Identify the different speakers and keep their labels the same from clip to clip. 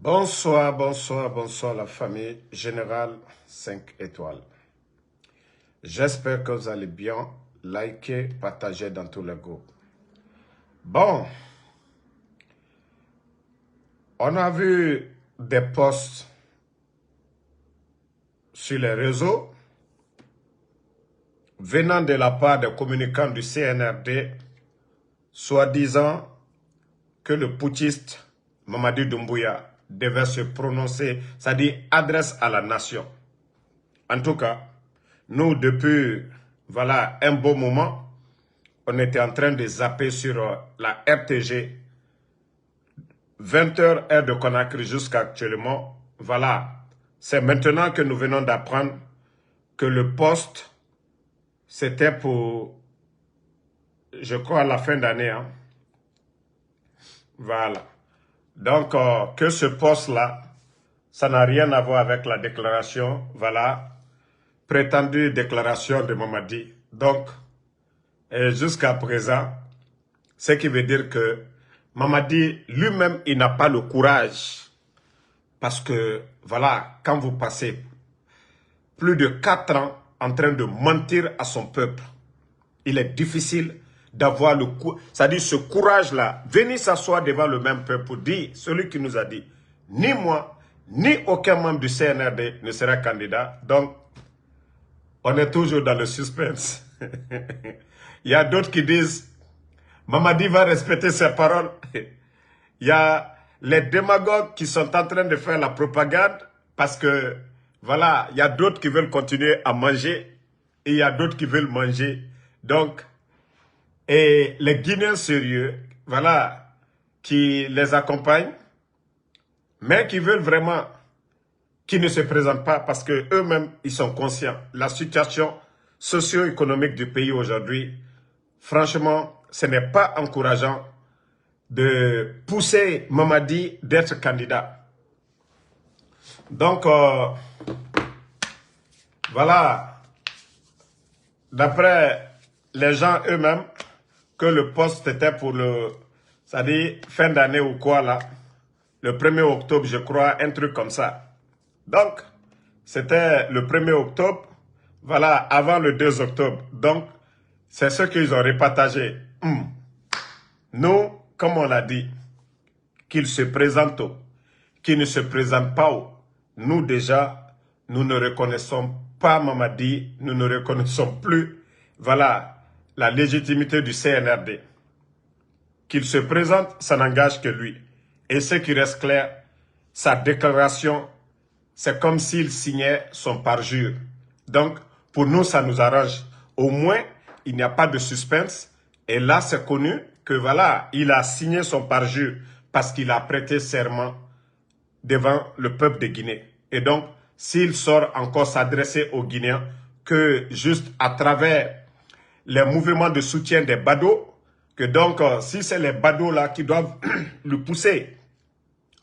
Speaker 1: Bonsoir, bonsoir, bonsoir la famille Générale 5 étoiles. J'espère que vous allez bien. Likez, partagez dans tous les groupes. Bon, on a vu des posts sur les réseaux venant de la part des communicants du CNRD, soi-disant que le putschiste Mamadi Doumbouya devait se prononcer, c'est-à-dire adresse à la nation. En tout cas, nous, depuis un bon moment, on était en train de zapper sur la RTG, 20h heure de Conakry jusqu'à actuellement. Voilà, c'est maintenant que nous venons d'apprendre que le poste, c'était pour, je crois, à la fin d'année. Hein. Voilà. Donc, que ce poste-là, ça n'a rien à voir avec la déclaration, prétendue déclaration de Mamadi. Donc, jusqu'à présent, ce qui veut dire que Mamadi lui-même, il n'a pas le courage. Parce que, quand vous passez plus de 4 ans en train de mentir à son peuple, il est difficile d'avoir le courage, c'est-à-dire ce courage-là, venir s'asseoir devant le même peuple pour dire, celui qui nous a dit, ni moi, ni aucun membre du CNRD ne sera candidat. Donc, on est toujours dans le suspense. Il y a d'autres qui disent, Mamadi va respecter ses paroles. Il y a les démagogues qui sont en train de faire la propagande parce que, il y a d'autres qui veulent continuer à manger et il y a d'autres qui veulent manger. Donc, et les Guinéens sérieux, qui les accompagnent, mais qui veulent vraiment, qui ne se présentent pas parce que eux-mêmes, ils sont conscients. La situation socio-économique du pays aujourd'hui, franchement, ce n'est pas encourageant de pousser Mamadi d'être candidat. Donc, d'après les gens eux-mêmes, que le poste était pour c'est-à-dire fin d'année ou quoi là, le 1er octobre, je crois, un truc comme ça. Donc, c'était le 1er octobre, avant le 2 octobre. Donc, c'est ce qu'ils ont repartagé. Nous, comme on l'a dit, qu'il se présente, qu'il ne se présente pas, nous déjà, nous ne reconnaissons pas Mamadi, nous ne reconnaissons plus, la légitimité du CNRD. Qu'il se présente, ça n'engage que lui. Et ce qui reste clair, sa déclaration, c'est comme s'il signait son parjure. Donc, pour nous, ça nous arrange. Au moins, il n'y a pas de suspense. Et là, c'est connu que il a signé son parjure parce qu'il a prêté serment devant le peuple de Guinée. Et donc, s'il sort encore s'adresser aux Guinéens, que juste à travers les mouvements de soutien des badauds, que donc, si c'est les badauds là qui doivent le pousser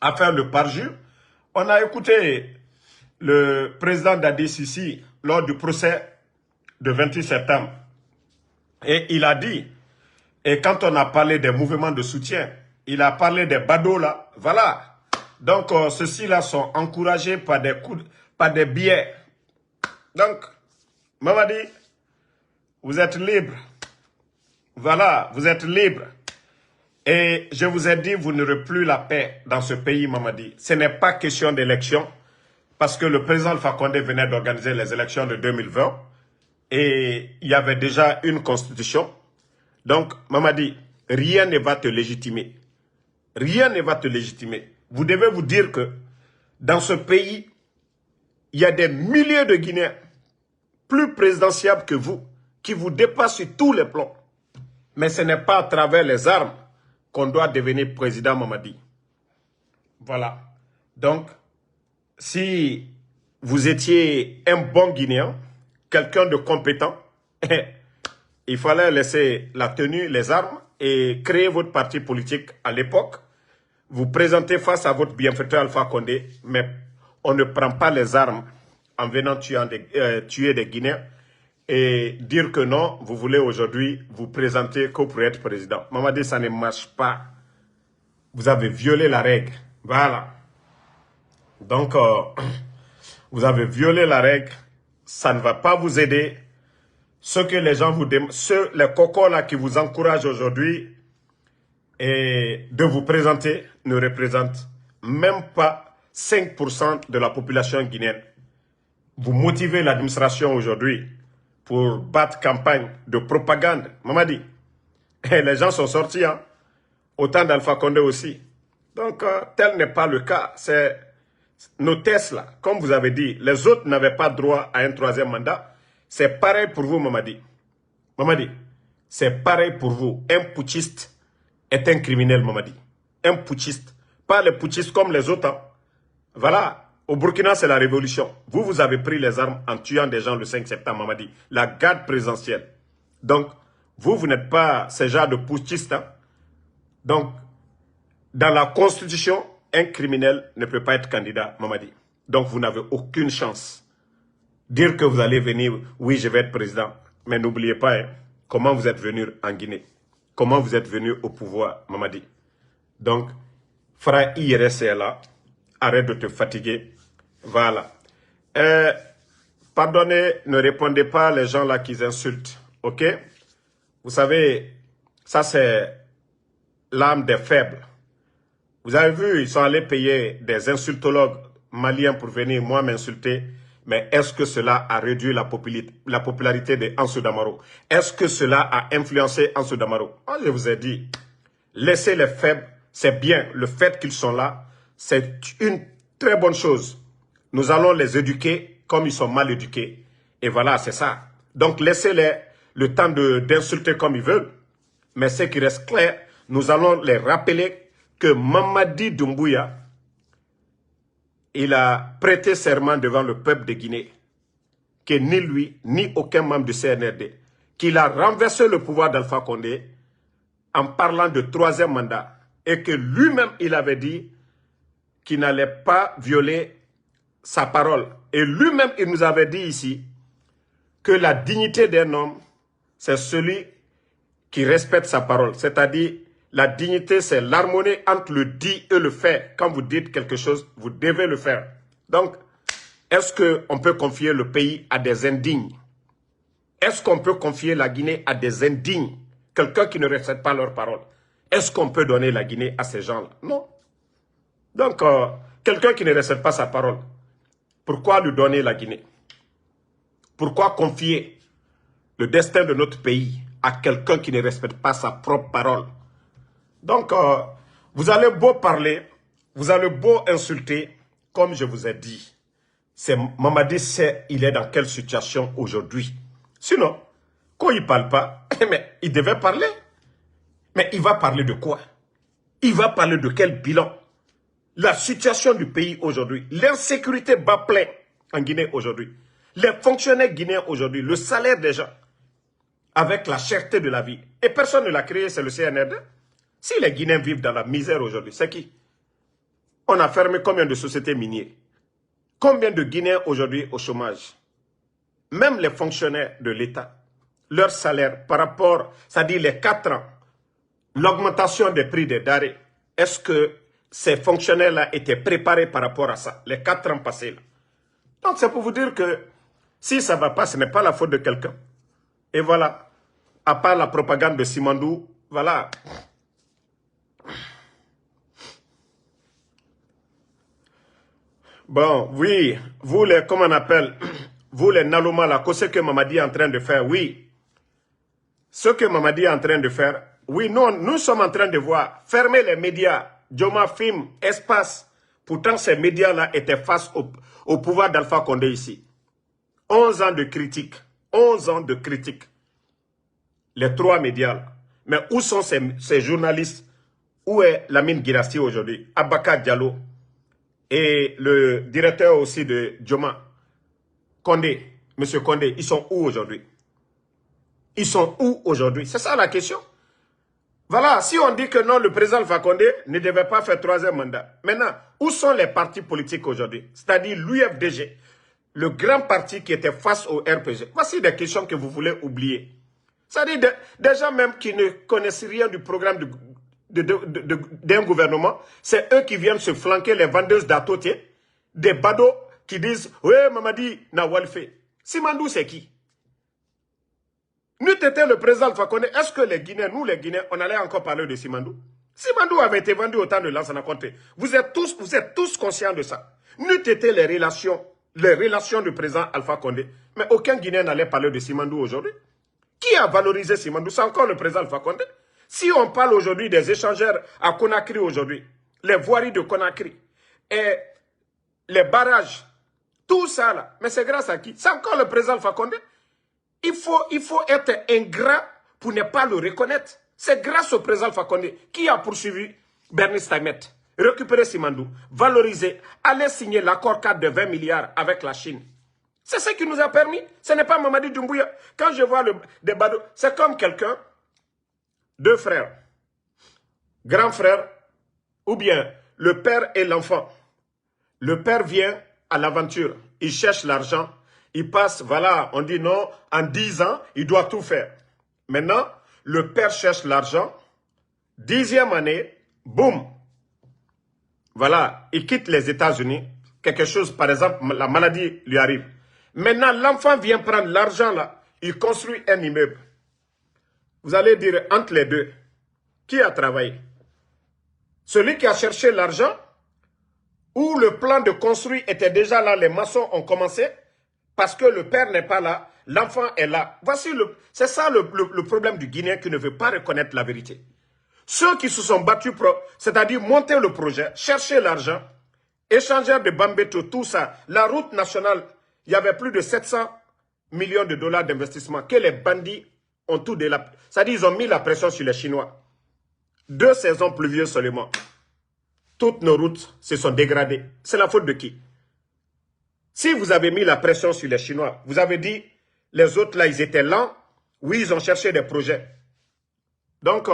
Speaker 1: à faire le parjure, on a écouté le président Dadi Sissi lors du procès de 28 septembre. Et il a dit, et quand on a parlé des mouvements de soutien, il a parlé des badauds là, Donc, ceux-ci-là sont encouragés par des billets. Donc, Mamadi, vous êtes libre. Vous êtes libre. Et je vous ai dit, vous n'aurez plus la paix dans ce pays, Mamadi. Ce n'est pas question d'élection, parce que le président Alpha Condé venait d'organiser les élections de 2020, et il y avait déjà une constitution. Donc, Mamadi, rien ne va te légitimer. Rien ne va te légitimer. Vous devez vous dire que dans ce pays, il y a des milliers de Guinéens plus présidentiables que vous, qui vous dépassent sur tous les plans. Mais ce n'est pas à travers les armes qu'on doit devenir président, Mamadi. Voilà. Donc, si vous étiez un bon Guinéen, quelqu'un de compétent, il fallait laisser la tenue, les armes et créer votre parti politique à l'époque. Vous présentez face à votre bienfaiteur Alpha Condé, mais on ne prend pas les armes en venant tuer des Guinéens et dire que non, vous voulez aujourd'hui vous présenter que pour être président. Mamadi, ça ne marche pas. Vous avez violé la règle. Voilà. Donc, vous avez violé la règle. Ça ne va pas vous aider. Ce que les gens vous demandent, les cocos là qui vous encouragent aujourd'hui et de vous présenter ne représentent même pas 5% de la population guinéenne. Vous motivez l'administration aujourd'hui pour battre campagne de propagande. Mamadi, et les gens sont sortis, hein? Autant d'Alpha Condé aussi. Donc, tel n'est pas le cas. C'est nos tests là, comme vous avez dit, les autres n'avaient pas droit à un troisième mandat. C'est pareil pour vous, Mamadi. Mamadi, c'est pareil pour vous. Un putschiste est un criminel, Mamadi. Un putschiste. Pas les putschistes comme les autres. Hein. Voilà. Au Burkina, c'est la révolution. Vous, vous avez pris les armes en tuant des gens le 5 septembre, Mamadi. La garde présidentielle. Donc, vous n'êtes pas ce genre de putschiste. Hein. Donc, dans la Constitution, un criminel ne peut pas être candidat, Mamadi. Donc, vous n'avez aucune chance. Dire que vous allez venir, oui, je vais être président. Mais n'oubliez pas, hein, comment vous êtes venu en Guinée. Comment vous êtes venu au pouvoir, Mamadi. Donc, frère IRS est là. Arrête de te fatiguer. Voilà. Pardonnez, ne répondez pas les gens là qui insultent. OK? Vous savez, ça c'est l'âme des faibles. Vous avez vu, ils sont allés payer des insultologues maliens pour venir moi m'insulter. Mais est-ce que cela a réduit la popularité de Ansou Damaro? Est-ce que cela a influencé Ansou Damaro? Moi, je vous ai dit, laissez les faibles, c'est bien. Le fait qu'ils sont là, c'est une très bonne chose. Nous allons les éduquer comme ils sont mal éduqués. Et voilà, c'est ça. Donc, laissez-les le temps d'insulter comme ils veulent. Mais ce qui reste clair, nous allons les rappeler que Mamadi Doumbouya, il a prêté serment devant le peuple de Guinée, que ni lui, ni aucun membre du CNRD, qu'il a renversé le pouvoir d'Alpha Condé en parlant de troisième mandat, et que lui-même, il avait dit qu'il n'allait pas violer sa parole. Et lui-même, il nous avait dit ici que la dignité d'un homme, c'est celui qui respecte sa parole. C'est-à-dire, la dignité, c'est l'harmonie entre le dit et le fait. Quand vous dites quelque chose, vous devez le faire. Donc, est-ce qu'on peut confier le pays à des indignes? Est-ce qu'on peut confier la Guinée à des indignes? Quelqu'un qui ne respecte pas leur parole. Est-ce qu'on peut donner la Guinée à ces gens-là? Non. Donc, quelqu'un qui ne respecte pas sa parole, pourquoi lui donner la Guinée? Pourquoi confier le destin de notre pays à quelqu'un qui ne respecte pas sa propre parole? Donc, vous allez beau parler, vous allez beau insulter, comme je vous ai dit. Mamadi sait il est dans quelle situation aujourd'hui. Sinon, quand il ne parle pas, mais il devait parler. Mais il va parler de quoi? Il va parler de quel bilan? La situation du pays aujourd'hui, l'insécurité bat plein en Guinée aujourd'hui. Les fonctionnaires guinéens aujourd'hui, le salaire des gens, avec la cherté de la vie. Et personne ne l'a créé, c'est le CNRD. Si les Guinéens vivent dans la misère aujourd'hui, c'est qui? On a fermé combien de sociétés minières? Combien de Guinéens aujourd'hui au chômage? Même les fonctionnaires de l'État, leur salaire par rapport, c'est-à-dire les 4 ans, l'augmentation des prix des denrées, est-ce que ces fonctionnaires-là étaient préparés par rapport à ça, les 4 ans passés là? Donc c'est pour vous dire que si ça ne va pas, ce n'est pas la faute de quelqu'un. Et voilà, à part la propagande de Simandou, voilà. Bon, oui, vous les, comment on appelle, vous les Nalouma là, ce que Mamadi est en train de faire, oui. Ce que Mamadi est en train de faire, oui, non, nous sommes en train de voir, fermer les médias, Joma Film, Espace. Pourtant, ces médias-là étaient face au pouvoir d'Alpha Condé ici. 11 ans de critiques, 11 ans de critiques. Les 3 médias là. Mais où sont ces journalistes? Où est Lamine Guirassy aujourd'hui? Abaka Diallo et le directeur aussi de Joma, Condé, M. Condé, ils sont où aujourd'hui? Ils sont où aujourd'hui? C'est ça la question. Voilà, si on dit que non, le président Alpha Condé ne devait pas faire 3e mandat. Maintenant, où sont les partis politiques aujourd'hui? C'est-à-dire l'UFDG, le grand parti qui était face au RPG. Voici des questions que vous voulez oublier. C'est-à-dire des gens même qui ne connaissent rien du programme d'un gouvernement, c'est eux qui viennent se flanquer les vendeuses d'atotier, des badauds qui disent « Oui, Mamadi n'a walfé ». Simandou, c'est qui? Nous étions le président Alpha Condé. Est-ce que les Guinéens, nous les Guinéens, on allait encore parler de Simandou? Simandou avait été vendu au temps de Lansana Conté. Vous êtes tous conscients de ça. Nous étions les relations du président Alpha Condé. Mais aucun Guinéen n'allait parler de Simandou aujourd'hui. Qui a valorisé Simandou? C'est encore le président Alpha Condé. Si on parle aujourd'hui des échangeurs à Conakry aujourd'hui, les voiries de Conakry et les barrages, tout ça là, mais c'est grâce à qui? C'est encore le président Alpha Condé. Il faut être ingrat pour ne pas le reconnaître. C'est grâce au président Alpha Condé qui a poursuivi Bernice Taïmet, récupéré Simandou, valorisé, aller signer l'accord cadre de 20 milliards avec la Chine. C'est ce qui nous a permis. Ce n'est pas Mamadi Doumbouya. Quand je vois le débat, c'est comme quelqu'un, deux frères, grand frère, ou bien le père et l'enfant. Le père vient à l'aventure, il cherche l'argent, il passe, voilà, on dit non, en 10 ans, il doit tout faire. Maintenant, le père cherche l'argent, 10e année, boum, voilà, il quitte les États-Unis, quelque chose, par exemple, la maladie lui arrive. Maintenant, l'enfant vient prendre l'argent là, il construit un immeuble. Vous allez dire, entre les deux, qui a travaillé? Celui qui a cherché l'argent, où le plan de construire était déjà là, les maçons ont commencé, parce que le père n'est pas là, l'enfant est là. C'est ça le problème du Guinéen qui ne veut pas reconnaître la vérité. Ceux qui se sont battus, c'est-à-dire monter le projet, chercher l'argent, échanger de Bambeto, tout ça, la route nationale, il y avait plus de 700 millions de dollars d'investissement que les bandits ont tout délapidé. C'est-à-dire ils ont mis la pression sur les Chinois. 2 saisons pluvieuses seulement. Toutes nos routes se sont dégradées. C'est la faute de qui? Si vous avez mis la pression sur les Chinois, vous avez dit, les autres là, ils étaient lents. Oui, ils ont cherché des projets. Donc,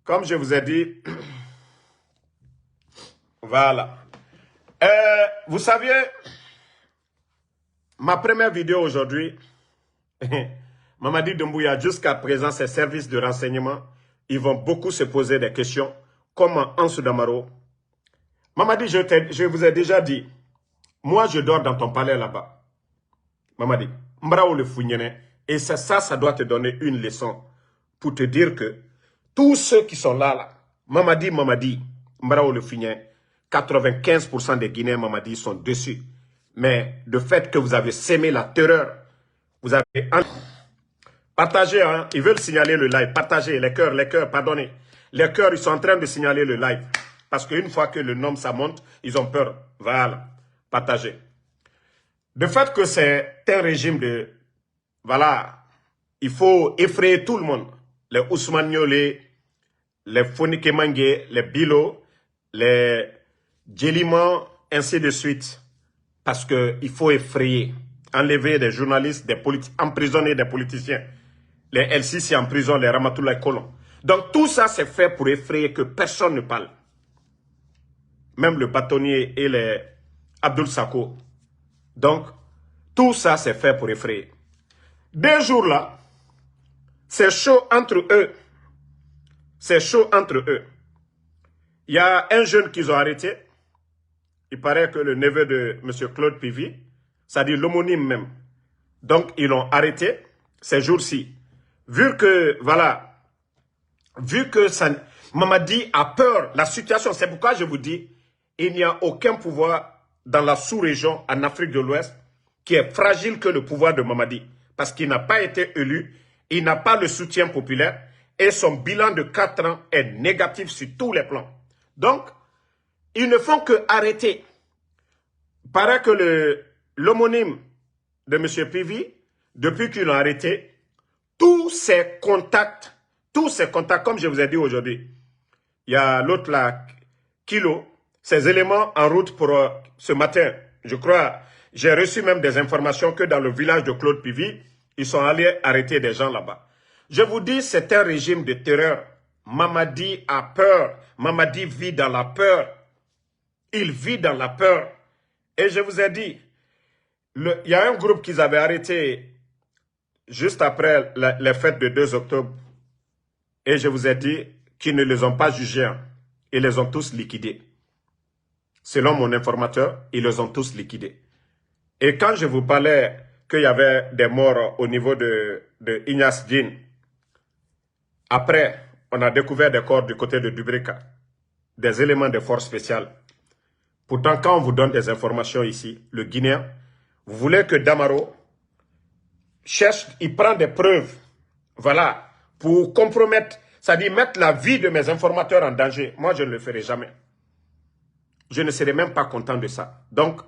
Speaker 1: comme je vous ai dit, voilà. Vous saviez, ma première vidéo aujourd'hui, Mamadi Doumbouya, jusqu'à présent, ses services de renseignement, ils vont beaucoup se poser des questions, comme Ansou Damaro. Mamadi, je vous ai déjà dit, moi, je dors dans ton palais là-bas. Mamadi, Mbrao le Fougnene. Et ça doit te donner une leçon pour te dire que tous ceux qui sont là, Mamadi, Mbrao le Fougnene, 95% des Guinéens, Mamadi, sont dessus. Mais le fait que vous avez sémé la terreur, vous avez... Partagez, hein, ils veulent signaler le live. Partagez, les cœurs, pardonnez. Les cœurs, ils sont en train de signaler le live. Parce qu'une fois que le nom, ça monte, ils ont peur. Voilà. Partagez. Le fait que c'est un régime de... Voilà. Il faut effrayer tout le monde. Les Ousmane Niolé, les Fonike Mangue, les Bilo, les Djeliman, ainsi de suite. Parce qu'il faut effrayer. Enlever des journalistes, des politiciens, emprisonner des politiciens. Les LCC en prison, les Ramatoulaye Kolon. Donc tout ça, c'est fait pour effrayer que personne ne parle. Même le bâtonnier et les Abdoul Sako. Donc, tout ça, c'est fait pour effrayer. 2 jours là, c'est chaud entre eux. C'est chaud entre eux. Il y a un jeune qu'ils ont arrêté. Il paraît que le neveu de M. Claude Pivi, c'est-à-dire l'homonyme même. Donc, ils l'ont arrêté ces jours-ci. Vu que, voilà, vu que ça, Mamadi a peur, la situation, c'est pourquoi je vous dis, il n'y a aucun pouvoir dans la sous-région, en Afrique de l'Ouest, qui est fragile que le pouvoir de Mamadi. Parce qu'il n'a pas été élu, il n'a pas le soutien populaire, et son bilan de 4 ans est négatif sur tous les plans. Donc, ils ne font que arrêter. Il paraît que l'homonyme de M. Pivi, depuis qu'ils l'ont arrêté, tous ses contacts, comme je vous ai dit aujourd'hui, il y a l'autre là, Kilo, ces éléments en route pour ce matin, je crois, j'ai reçu même des informations que dans le village de Claude Pivi, ils sont allés arrêter des gens là-bas. Je vous dis, c'est un régime de terreur. Mamadi a peur. Mamadi vit dans la peur. Il vit dans la peur. Et je vous ai dit, il y a un groupe qu'ils avaient arrêté juste après les fêtes de 2 octobre. Et je vous ai dit qu'ils ne les ont pas jugés. Hein. Ils les ont tous liquidés. Selon mon informateur, ils les ont tous liquidés. Et quand je vous parlais qu'il y avait des morts au niveau de Ignace Dine, après, on a découvert des corps du côté de Dubrika, des éléments de force spéciales. Pourtant, quand on vous donne des informations ici, le Guinéen, vous voulez que Damaro cherche, il prend des preuves, voilà, pour compromettre, c'est-à-dire mettre la vie de mes informateurs en danger. Moi, je ne le ferai jamais. Je ne serai même pas content de ça. Donc,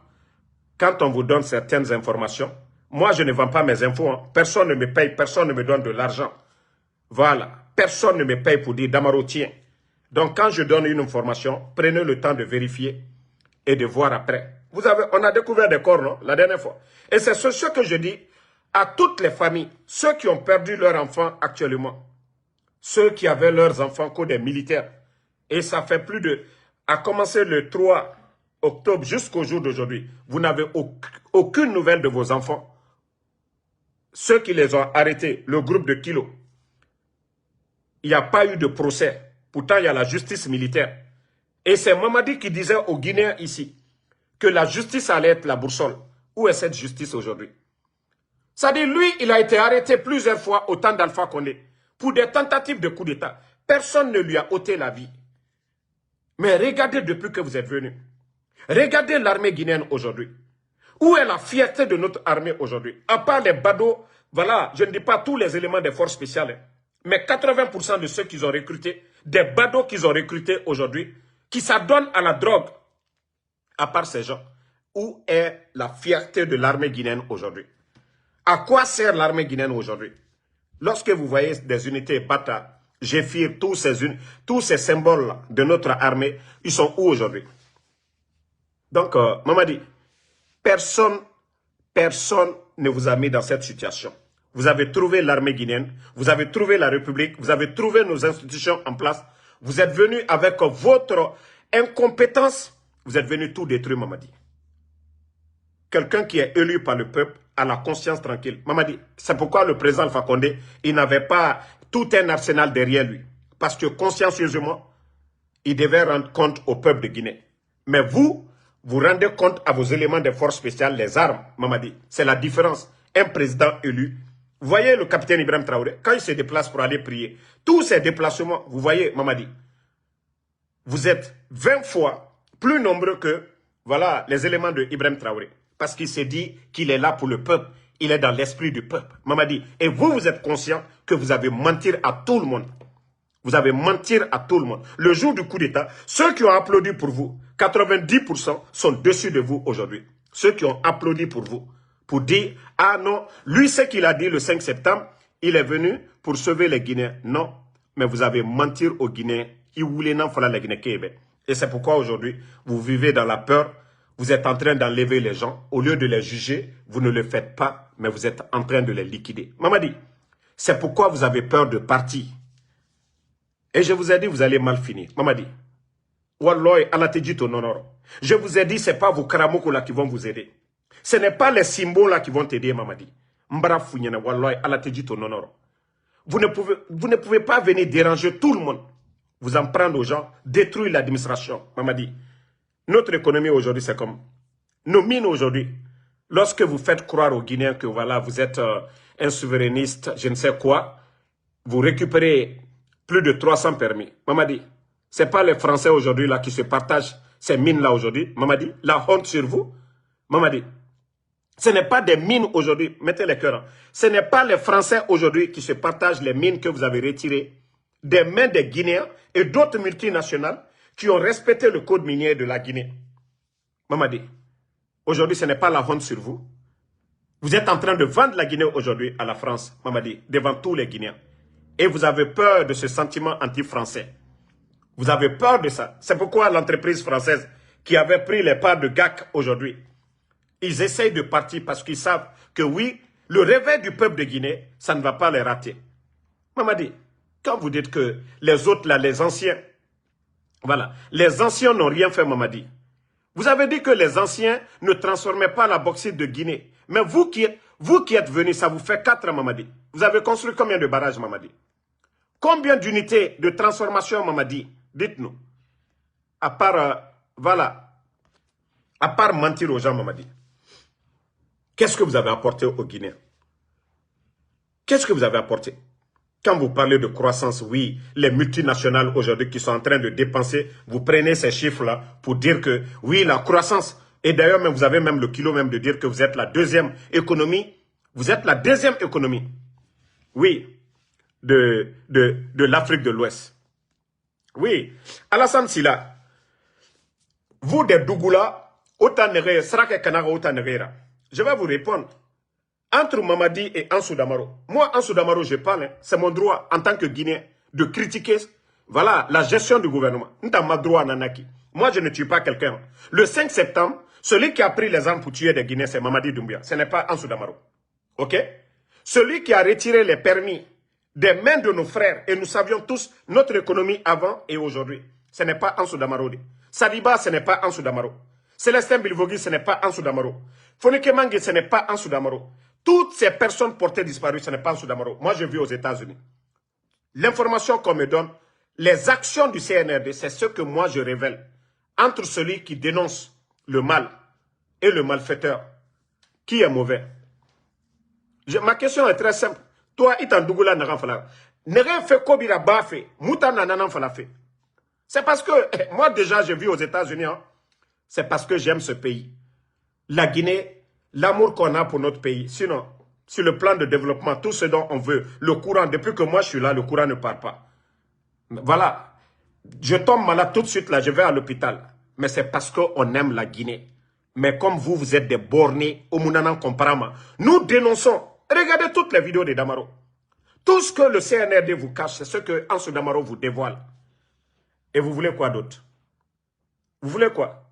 Speaker 1: quand on vous donne certaines informations, moi, je ne vends pas mes infos. Hein. Personne ne me paye, personne ne me donne de l'argent. Voilà. Personne ne me paye pour dire Damaro, tiens. Donc, quand je donne une information, prenez le temps de vérifier et de voir après. On a découvert des corps, non, la dernière fois. Et c'est ce que je dis à toutes les familles, ceux qui ont perdu leurs enfants actuellement, ceux qui avaient leurs enfants comme des militaires. Et ça fait plus de... À commencer le 3 octobre jusqu'au jour d'aujourd'hui, vous n'avez aucune nouvelle de vos enfants. Ceux qui les ont arrêtés, le groupe de Kilo, il n'y a pas eu de procès. Pourtant, il y a la justice militaire. Et c'est Mamadi qui disait aux Guinéens ici que la justice allait être la boussole. Où est cette justice aujourd'hui? C'est-à-dire, lui, il a été arrêté plusieurs fois au temps d'Alpha Condé pour des tentatives de coup d'État. Personne ne lui a ôté la vie. Mais regardez depuis que vous êtes venu. Regardez l'armée guinéenne aujourd'hui. Où est la fierté de notre armée aujourd'hui? À part les badauds, voilà, je ne dis pas tous les éléments des forces spéciales, mais 80% de ceux qu'ils ont recrutés, des badauds qu'ils ont recrutés aujourd'hui, qui s'adonnent à la drogue, à part ces gens. Où est la fierté de l'armée guinéenne aujourd'hui? À quoi sert l'armée guinéenne aujourd'hui? Lorsque vous voyez des unités Bata, Géphir, tous ces symboles de notre armée, ils sont où aujourd'hui? Donc, Mamadi, personne ne vous a mis dans cette situation. Vous avez trouvé l'armée guinéenne, vous avez trouvé la République, vous avez trouvé nos institutions en place. Vous êtes venus avec votre incompétence, vous êtes venus tout détruire, Mamadi. Quelqu'un qui est élu par le peuple a la conscience tranquille. Mamadi, c'est pourquoi le président Alpha Condé, il n'avait pas tout un arsenal derrière lui. Parce que consciencieusement, il devait rendre compte au peuple de Guinée. Mais vous rendez compte à vos éléments de force spéciale, les armes, Mamadi. C'est la différence. Un président élu. Vous voyez le capitaine Ibrahim Traoré, quand il se déplace pour aller prier, tous ces déplacements, vous voyez, Mamadi, vous êtes 20 fois plus nombreux que, voilà, les éléments de Ibrahim Traoré. Parce qu'il s'est dit qu'il est là pour le peuple. Il est dans l'esprit du peuple. Mamadi. Et vous êtes conscient que vous avez menti à tout le monde. Vous avez menti à tout le monde. Le jour du coup d'État, ceux qui ont applaudi pour vous, 90% sont dessus de vous aujourd'hui. Ceux qui ont applaudi pour vous. Pour dire, ah non, lui ce qu'il a dit le 5 septembre, il est venu pour sauver les Guinéens. Non, mais vous avez menti aux Guinéens. Et c'est pourquoi aujourd'hui, vous vivez dans la peur. Vous êtes en train d'enlever les gens. Au lieu de les juger, vous ne le faites pas, mais vous êtes en train de les liquider. Mamadi, c'est pourquoi vous avez peur de partir. Et je vous ai dit, vous allez mal finir. Mamadi, Walloy, Alatejit au nonoro. Je vous ai dit, ce n'est pas vos karamoko là qui vont vous aider. Ce n'est pas les symboles là qui vont t'aider, Mamadi. Mbra Founyana, Walloy, Alatejit au nonoro. Vous ne pouvez pas venir déranger tout le monde. Vous en prendre aux gens, détruire l'administration. Mamadi. Notre économie aujourd'hui, c'est comme nos mines aujourd'hui. Lorsque vous faites croire aux Guinéens que voilà, vous êtes un souverainiste, je ne sais quoi, vous récupérez plus de 300 permis. Mamadi, ce n'est pas les Français aujourd'hui là qui se partagent ces mines-là aujourd'hui. Mamadi, la honte sur vous. Mamadi, ce n'est pas des mines aujourd'hui, mettez les cœurs. Ce n'est pas les Français aujourd'hui qui se partagent les mines que vous avez retirées des mains des Guinéens et d'autres multinationales qui ont respecté le code minier de la Guinée. Mamadi, aujourd'hui, ce n'est pas la honte sur vous. Vous êtes en train de vendre la Guinée aujourd'hui à la France, Mamadi, devant tous les Guinéens. Et vous avez peur de ce sentiment anti-français. Vous avez peur de ça. C'est pourquoi l'entreprise française qui avait pris les parts de GAC aujourd'hui, ils essayent de partir parce qu'ils savent que oui, le réveil du peuple de Guinée, ça ne va pas les rater. Mamadi, quand vous dites que les autres, là, les anciens, voilà, les anciens n'ont rien fait, Mamadi. Vous avez dit que les anciens ne transformaient pas la bauxite de Guinée. Mais vous qui êtes venus, ça vous fait 4 ans, Mamadi. Vous avez construit combien de barrages, Mamadi? Combien d'unités de transformation, Mamadi? Dites-nous. À part, voilà, À part mentir aux gens, Mamadi. Qu'est-ce que vous avez apporté aux Guinéens? Qu'est-ce que vous avez apporté? Quand vous parlez de croissance, oui, les multinationales aujourd'hui qui sont en train de dépenser, vous prenez ces chiffres-là pour dire que, oui, la croissance, et d'ailleurs, vous avez même le kilo même de dire que vous êtes la deuxième économie, vous êtes la deuxième économie, oui, de l'Afrique de l'Ouest. Oui, Alassane Silla, vous des Dougoula, autant nere, Srake Kanara, autant nere. Je vais vous répondre. Entre Mamadi et Ansou Damaro, moi, Ansou Damaro, je parle, hein, c'est mon droit en tant que Guinéen de critiquer voilà, la gestion du gouvernement. Moi, je ne tue pas quelqu'un. Le 5 septembre, celui qui a pris les armes pour tuer des Guinéens, c'est Mamadi Doumbouya. Ce n'est pas Ansou Damaro. OK? Celui qui a retiré les permis des mains de nos frères, et nous savions tous notre économie avant et aujourd'hui, ce n'est pas Ansou Damaro. Sadiba, ce n'est pas Ansou Damaro. Célestin Bilvogui, ce n'est pas Ansou Damaro. Fonike Mangue, ce n'est pas Ansou Damaro. Toutes ces personnes portées disparues, ce n'est pas Ansou Damaro. Moi, je vis aux États-Unis. L'information qu'on me donne, les actions du CNRD, c'est ce que moi je révèle. Entre celui qui dénonce le mal et le malfaiteur, qui est mauvais? Ma question est très simple. Toi, Itan Dougoula Naran Fala. Nere fait Kobira Bafé, Mouta Nanan Fala fait. C'est parce que, moi déjà, je vis aux États-Unis. Hein. C'est parce que j'aime ce pays. La Guinée, l'amour qu'on a pour notre pays. Sinon, sur le plan de développement, tout ce dont on veut, le courant, depuis que moi je suis là, le courant ne part pas. Voilà. Je tombe malade tout de suite là, je vais à l'hôpital. Mais c'est parce qu'on aime la Guinée. Mais comme vous, vous êtes des bornés, au Mounanan Komparama, nous dénonçons. Regardez toutes les vidéos de Damaro. Tout ce que le CNRD vous cache, c'est ce que Ansou Damaro vous dévoile. Et vous voulez quoi d'autre? Vous voulez quoi?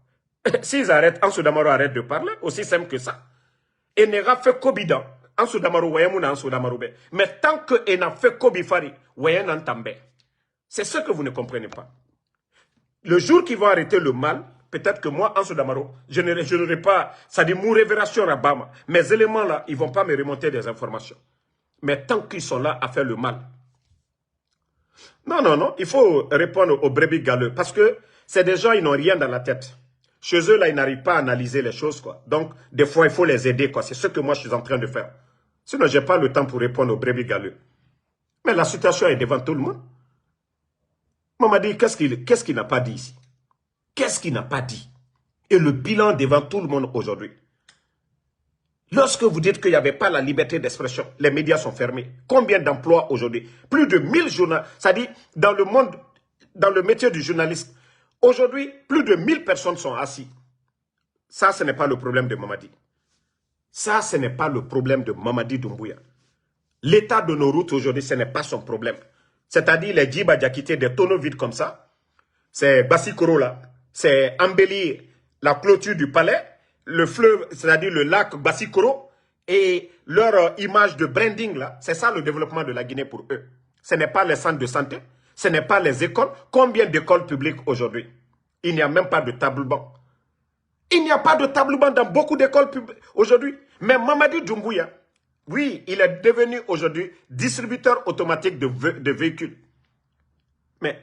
Speaker 1: S'ils arrêtent, Ansou Damaro arrête de parler, aussi simple que ça. Et n'a fait Kobidan. Ansou Damaro, voyez-moi Ansou Damaro. Mais tant que n'a fait Kobifari, voyez Nantambe. C'est ce que vous ne comprenez pas. Le jour qu'ils vont arrêter le mal, peut-être que moi, Ansou Damaro, je n'aurai pas, ça dit mon révélation à Bama. Mes éléments là, ils ne vont pas me remonter des informations. Mais tant qu'ils sont là à faire le mal. Non, non, non, il faut répondre aux brebis galeux. Parce que c'est des gens, ils n'ont rien dans la tête. Chez eux, là, ils n'arrivent pas à analyser les choses, quoi. Donc, des fois, il faut les aider, quoi. C'est ce que moi, je suis en train de faire. Sinon, je n'ai pas le temps pour répondre aux brebis galeux. Mais la situation est devant tout le monde. Mamadi, qu'est-ce qu'il n'a pas dit ici? Qu'est-ce qu'il n'a pas dit? Et le bilan devant tout le monde aujourd'hui. Lorsque vous dites qu'il n'y avait pas la liberté d'expression, les médias sont fermés. Combien d'emplois aujourd'hui? Plus de 1000 journalistes. C'est-à-dire, dans le monde, dans le métier du journaliste, aujourd'hui, plus de 1000 personnes sont assises. Ça, ce n'est pas le problème de Mamadi. Ça, ce n'est pas le problème de Mamadi Doumbouya. L'état de nos routes aujourd'hui, ce n'est pas son problème. C'est-à-dire les Djiba Diakité, des tonneaux vides comme ça. C'est Bassikoro là. C'est embellir la clôture du palais, le fleuve, c'est-à-dire le lac Bassikoro, et leur image de branding là. C'est ça le développement de la Guinée pour eux. Ce n'est pas les centres de santé, ce n'est pas les écoles. Combien d'écoles publiques aujourd'hui? Il n'y a même pas de table-banc. Il n'y a pas de table-banc dans beaucoup d'écoles publiques aujourd'hui. Mais Mamadi Doumbouya, oui, il est devenu aujourd'hui distributeur automatique de véhicules. Mais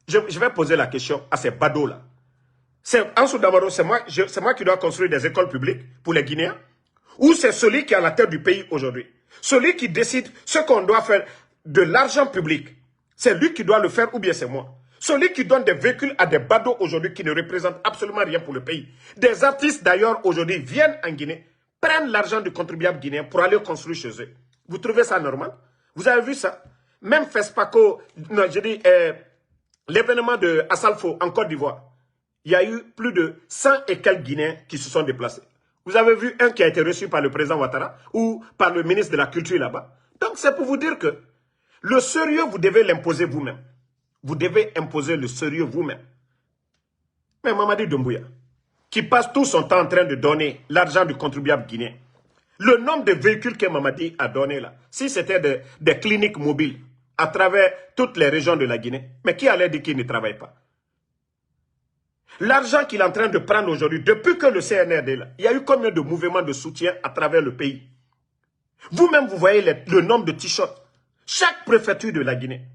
Speaker 1: je vais poser la question à ces badauds-là. Ansou Damaro, c'est moi qui dois construire des écoles publiques pour les Guinéens? Ou c'est celui qui est à la tête du pays aujourd'hui? Celui qui décide ce qu'on doit faire de l'argent public, c'est lui qui doit le faire ou bien c'est moi? Celui qui donne des véhicules à des badauds aujourd'hui qui ne représentent absolument rien pour le pays. Des artistes d'ailleurs aujourd'hui viennent en Guinée, prennent l'argent du contribuable guinéen pour aller construire chez eux. Vous trouvez ça normal? Vous avez vu ça? Même FESPACO, non, je dis, l'événement de Assalfo en Côte d'Ivoire, il y a eu plus de 100 et quelques Guinéens qui se sont déplacés. Vous avez vu un qui a été reçu par le président Ouattara ou par le ministre de la Culture là-bas. Donc c'est pour vous dire que le sérieux, vous devez l'imposer vous-même. Vous devez imposer le sérieux vous-même. Mais Mamadi Doumbouya, qui passe tout son temps en train de donner l'argent du contribuable guinéen, le nombre de véhicules que Mamadi a donné là, si c'était des cliniques mobiles à travers toutes les régions de la Guinée, mais qui allait dire qu'il ne travaille pas? L'argent qu'il est en train de prendre aujourd'hui, depuis que le CNRD est là, il y a eu combien de mouvements de soutien à travers le pays? Vous-même, vous voyez le nombre de t-shirts. Chaque préfecture de la Guinée.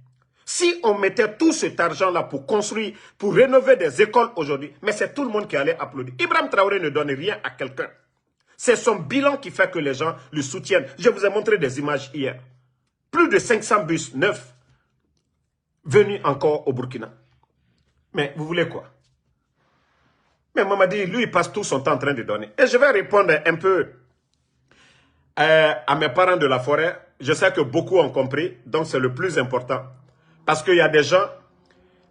Speaker 1: Si on mettait tout cet argent-là pour construire, pour rénover des écoles aujourd'hui, mais c'est tout le monde qui allait applaudir. Ibrahim Traoré ne donne rien à quelqu'un. C'est son bilan qui fait que les gens le soutiennent. Je vous ai montré des images hier. Plus de 500 bus neufs venus encore au Burkina. Mais vous voulez quoi? Mais Mamadi, lui, il passe tout son temps en train de donner. Et je vais répondre un peu à mes parents de la forêt. Je sais que beaucoup ont compris, donc c'est le plus important. Parce qu'il y a des gens,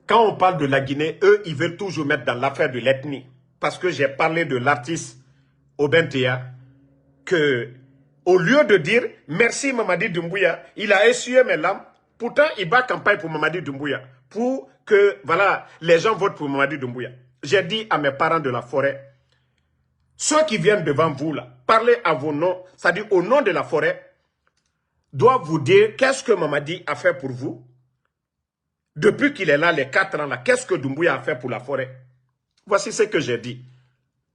Speaker 1: quand on parle de la Guinée, eux, ils veulent toujours mettre dans l'affaire de l'ethnie. Parce que j'ai parlé de l'artiste Obentea, que au lieu de dire merci Mamadi Doumbouya, il a essuyé mes larmes. Pourtant, il bat campagne pour Mamadi Doumbouya. Pour que, voilà, les gens votent pour Mamadi Doumbouya. J'ai dit à mes parents de la forêt, ceux qui viennent devant vous, là, parlez à vos noms, c'est-à-dire au nom de la forêt, doivent vous dire qu'est-ce que Mamadi a fait pour vous. Depuis qu'il est là, les 4 ans là, qu'est-ce que Doumbouya a fait pour la forêt? Voici ce que j'ai dit.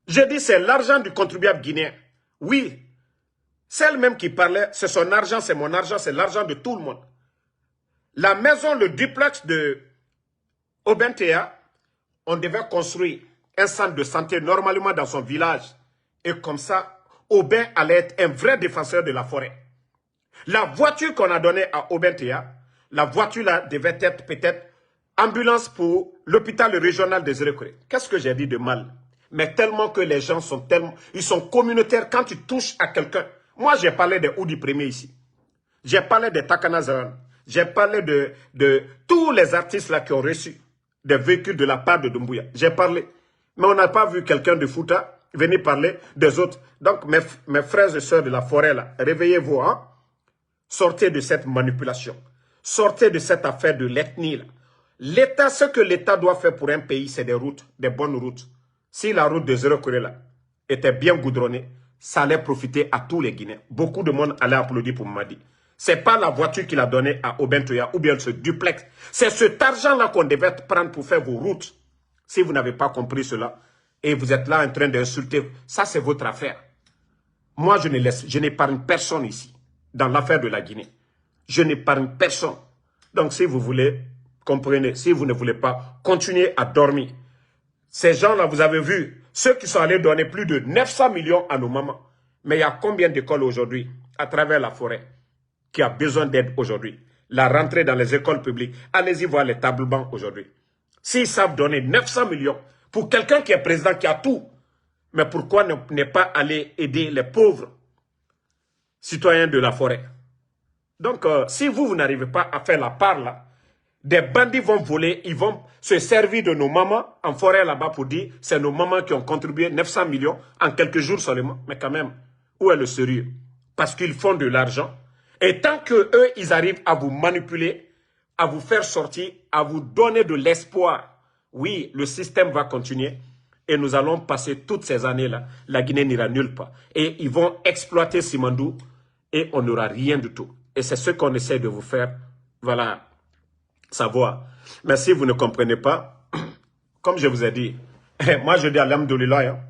Speaker 1: J'ai dit c'est l'argent du contribuable guinéen. Oui, celle même qui parlait, c'est son argent, c'est mon argent, c'est l'argent de tout le monde. La maison, le duplex de Obentea, on devait construire un centre de santé normalement dans son village. Et comme ça, Aubin allait être un vrai défenseur de la forêt. La voiture qu'on a donnée à Obentea, la voiture là devait être peut-être ambulance pour l'hôpital régional des Zérékoré. Qu'est-ce que j'ai dit de mal? Mais tellement que les gens sont tellement... Ils sont communautaires quand tu touches à quelqu'un. Moi, j'ai parlé des Oudi Premier ici. J'ai parlé de Takana Zaran. J'ai parlé de tous les artistes là qui ont reçu des véhicules de la part de Doumbouya. J'ai parlé. Mais on n'a pas vu quelqu'un de Fouta venir parler des autres. Donc, mes frères et sœurs de la forêt là, réveillez-vous, hein? Sortez de cette manipulation. Sortez de cette affaire de l'ethnie là. L'État, ce que l'État doit faire pour un pays, c'est des routes, des bonnes routes. Si la route de Zérékoré là était bien goudronnée, ça allait profiter à tous les Guinéens. Beaucoup de monde allait applaudir pour Mamadi. Ce n'est pas la voiture qu'il a donnée à Obentoya ou bien ce duplex. C'est cet argent-là qu'on devait prendre pour faire vos routes. Si vous n'avez pas compris cela et vous êtes là en train d'insulter, ça c'est votre affaire. Moi, je n'épargne personne ici, dans l'affaire de la Guinée. Je n'épargne personne. Donc, si vous voulez, comprenez, si vous ne voulez pas, continuez à dormir. Ces gens-là, vous avez vu, ceux qui sont allés donner plus de 900 millions à nos mamans. Mais il y a combien d'écoles aujourd'hui, à travers la forêt, qui a besoin d'aide aujourd'hui? La rentrée dans les écoles publiques, allez-y voir les tables bancs aujourd'hui. S'ils savent donner 900 millions pour quelqu'un qui est président, qui a tout, mais pourquoi ne pas aller aider les pauvres citoyens de la forêt? Donc, si vous n'arrivez pas à faire la part là, des bandits vont voler, ils vont se servir de nos mamans en forêt là-bas pour dire c'est nos mamans qui ont contribué 900 millions en quelques jours seulement. Mais quand même, où est le sérieux? Parce qu'ils font de l'argent. Et tant qu'eux, ils arrivent à vous manipuler, à vous faire sortir, à vous donner de l'espoir, oui, le système va continuer et nous allons passer toutes ces années-là. La Guinée n'ira nulle part. Et ils vont exploiter Simandou et on n'aura rien du tout. Et c'est ce qu'on essaie de vous faire, voilà, savoir. Mais si vous ne comprenez pas, comme je vous ai dit, moi je dis alhamdoulilah, hein.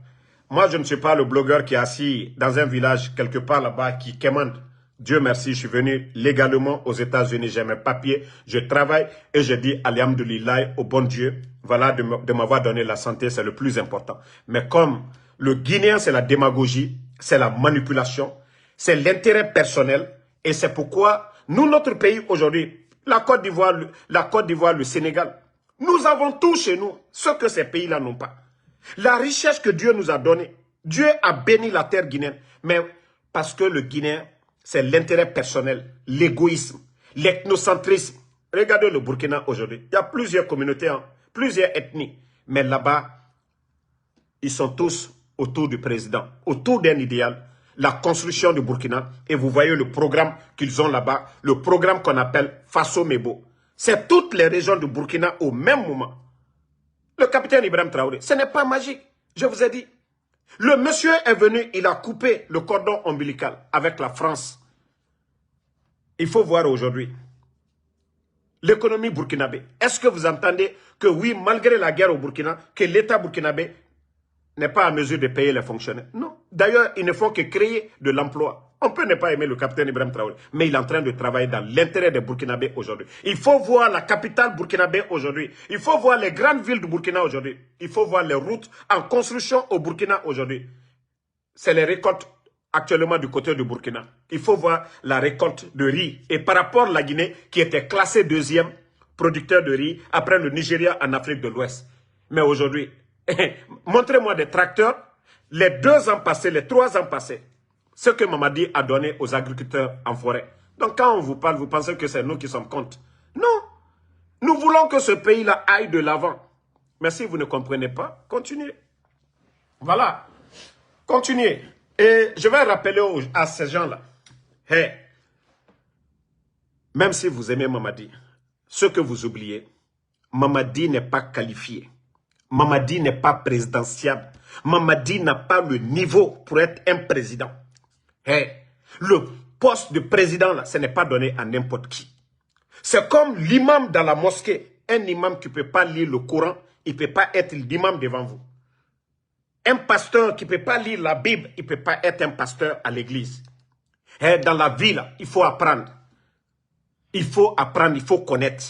Speaker 1: Moi je ne suis pas le blogueur qui est assis dans un village quelque part là-bas qui commande. Dieu merci, je suis venu légalement aux États-Unis, j'ai mes papiers, je travaille et je dis alhamdoulilah au bon Dieu, voilà, de m'avoir donné la santé, c'est le plus important. Mais comme le Guinéen c'est la démagogie, c'est la manipulation, c'est l'intérêt personnel et c'est pourquoi nous, notre pays aujourd'hui, la Côte d'Ivoire, le Sénégal, nous avons tout chez nous, ce que ces pays-là n'ont pas. La richesse que Dieu nous a donnée, Dieu a béni la terre guinéenne, mais parce que le Guinéen, c'est l'intérêt personnel, l'égoïsme, l'ethnocentrisme. Regardez le Burkina aujourd'hui, il y a plusieurs communautés, hein, plusieurs ethnies, mais là-bas, ils sont tous autour du président, autour d'un idéal, la construction du Burkina, et vous voyez le programme qu'ils ont là-bas, le programme qu'on appelle Faso Mebo. C'est toutes les régions du Burkina au même moment. Le capitaine Ibrahim Traoré, ce n'est pas magique, je vous ai dit. Le monsieur est venu, il a coupé le cordon ombilical avec la France. Il faut voir aujourd'hui l'économie burkinabé. Est-ce que vous entendez que oui, malgré la guerre au Burkina, que l'État burkinabé n'est pas à mesure de payer les fonctionnaires? Non. D'ailleurs, ils ne font que créer de l'emploi. On peut ne pas aimer le capitaine Ibrahim Traoré, mais il est en train de travailler dans l'intérêt des Burkinabés aujourd'hui. Il faut voir la capitale burkinabé aujourd'hui. Il faut voir les grandes villes du Burkina aujourd'hui. Il faut voir les routes en construction au Burkina aujourd'hui. C'est les récoltes actuellement du côté du Burkina. Il faut voir la récolte de riz. Et par rapport à la Guinée, qui était classée deuxième producteur de riz, après le Nigeria en Afrique de l'Ouest. Mais aujourd'hui, montrez-moi des tracteurs, les 2 ans passés, les 3 ans passés, ce que Mamadi a donné aux agriculteurs en forêt. Donc quand on vous parle, vous pensez que c'est nous qui sommes contre. Non, nous voulons que ce pays-là aille de l'avant. Mais si vous ne comprenez pas, continuez. Voilà, continuez. Et je vais rappeler à ces gens-là, hey, même si vous aimez Mamadi, ce que vous oubliez, Mamadi n'est pas qualifié. Mamadi n'est pas présidentiable. Mamadi n'a pas le niveau pour être un président. Hey, le poste de président, là, ce n'est pas donné à n'importe qui. C'est comme l'imam dans la mosquée. Un imam qui ne peut pas lire le Coran, il ne peut pas être l'imam devant vous. Un pasteur qui ne peut pas lire la Bible, il ne peut pas être un pasteur à l'église. Hey, dans la vie, là, il faut apprendre. Il faut apprendre, il faut connaître.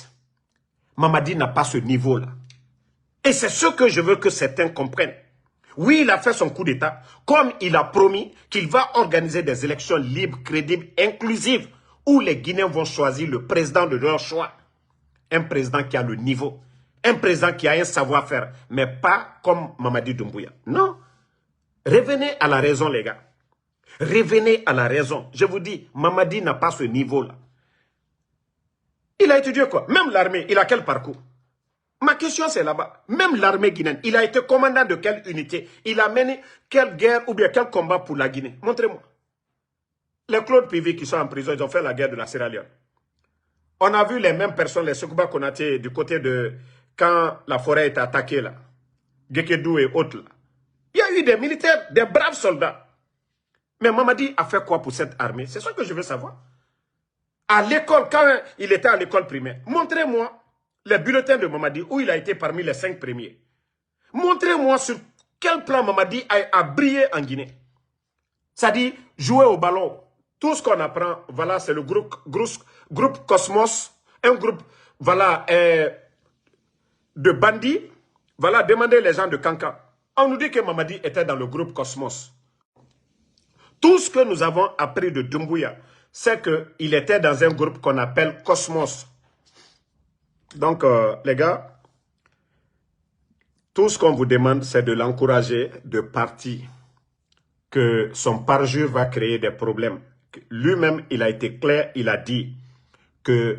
Speaker 1: Mamadi n'a pas ce niveau-là. Et c'est ce que je veux que certains comprennent. Oui, il a fait son coup d'État, comme il a promis qu'il va organiser des élections libres, crédibles, inclusives, où les Guinéens vont choisir le président de leur choix. Un président qui a le niveau, un président qui a un savoir-faire, mais pas comme Mamadi Doumbouya. Non. Revenez à la raison, les gars. Revenez à la raison. Je vous dis, Mamadi n'a pas ce niveau-là. Il a étudié quoi? Même l'armée, il a quel parcours? Ma question c'est là-bas. Même l'armée guinéenne, il a été commandant de quelle unité? Il a mené quelle guerre ou bien quel combat pour la Guinée? Montrez-moi. Les Claude Pivi qui sont en prison, ils ont fait la guerre de la Sierra Leone. On a vu les mêmes personnes, les Sekouba Konaté, du côté de... Quand la forêt est attaquée là. Gekedou et autres là. Il y a eu des militaires, des braves soldats. Mais Mamadi a fait quoi pour cette armée? C'est ce que je veux savoir. À l'école, quand il était à l'école primaire, montrez-moi les bulletins de Mamadi où il a été parmi les 5 premiers. Montrez-moi sur quel plan Mamadi a brillé en Guinée. C'est-à-dire jouer au ballon. Tout ce qu'on apprend, voilà, c'est le groupe Cosmos, un groupe, voilà, de bandits. Voilà, demandez les gens de Kankan. On nous dit que Mamadi était dans le groupe Cosmos. Tout ce que nous avons appris de Doumbouya, c'est qu'il était dans un groupe qu'on appelle Cosmos. Donc, les gars, tout ce qu'on vous demande, c'est de l'encourager de partir. Que son parjure va créer des problèmes. Lui-même, il a été clair, il a dit que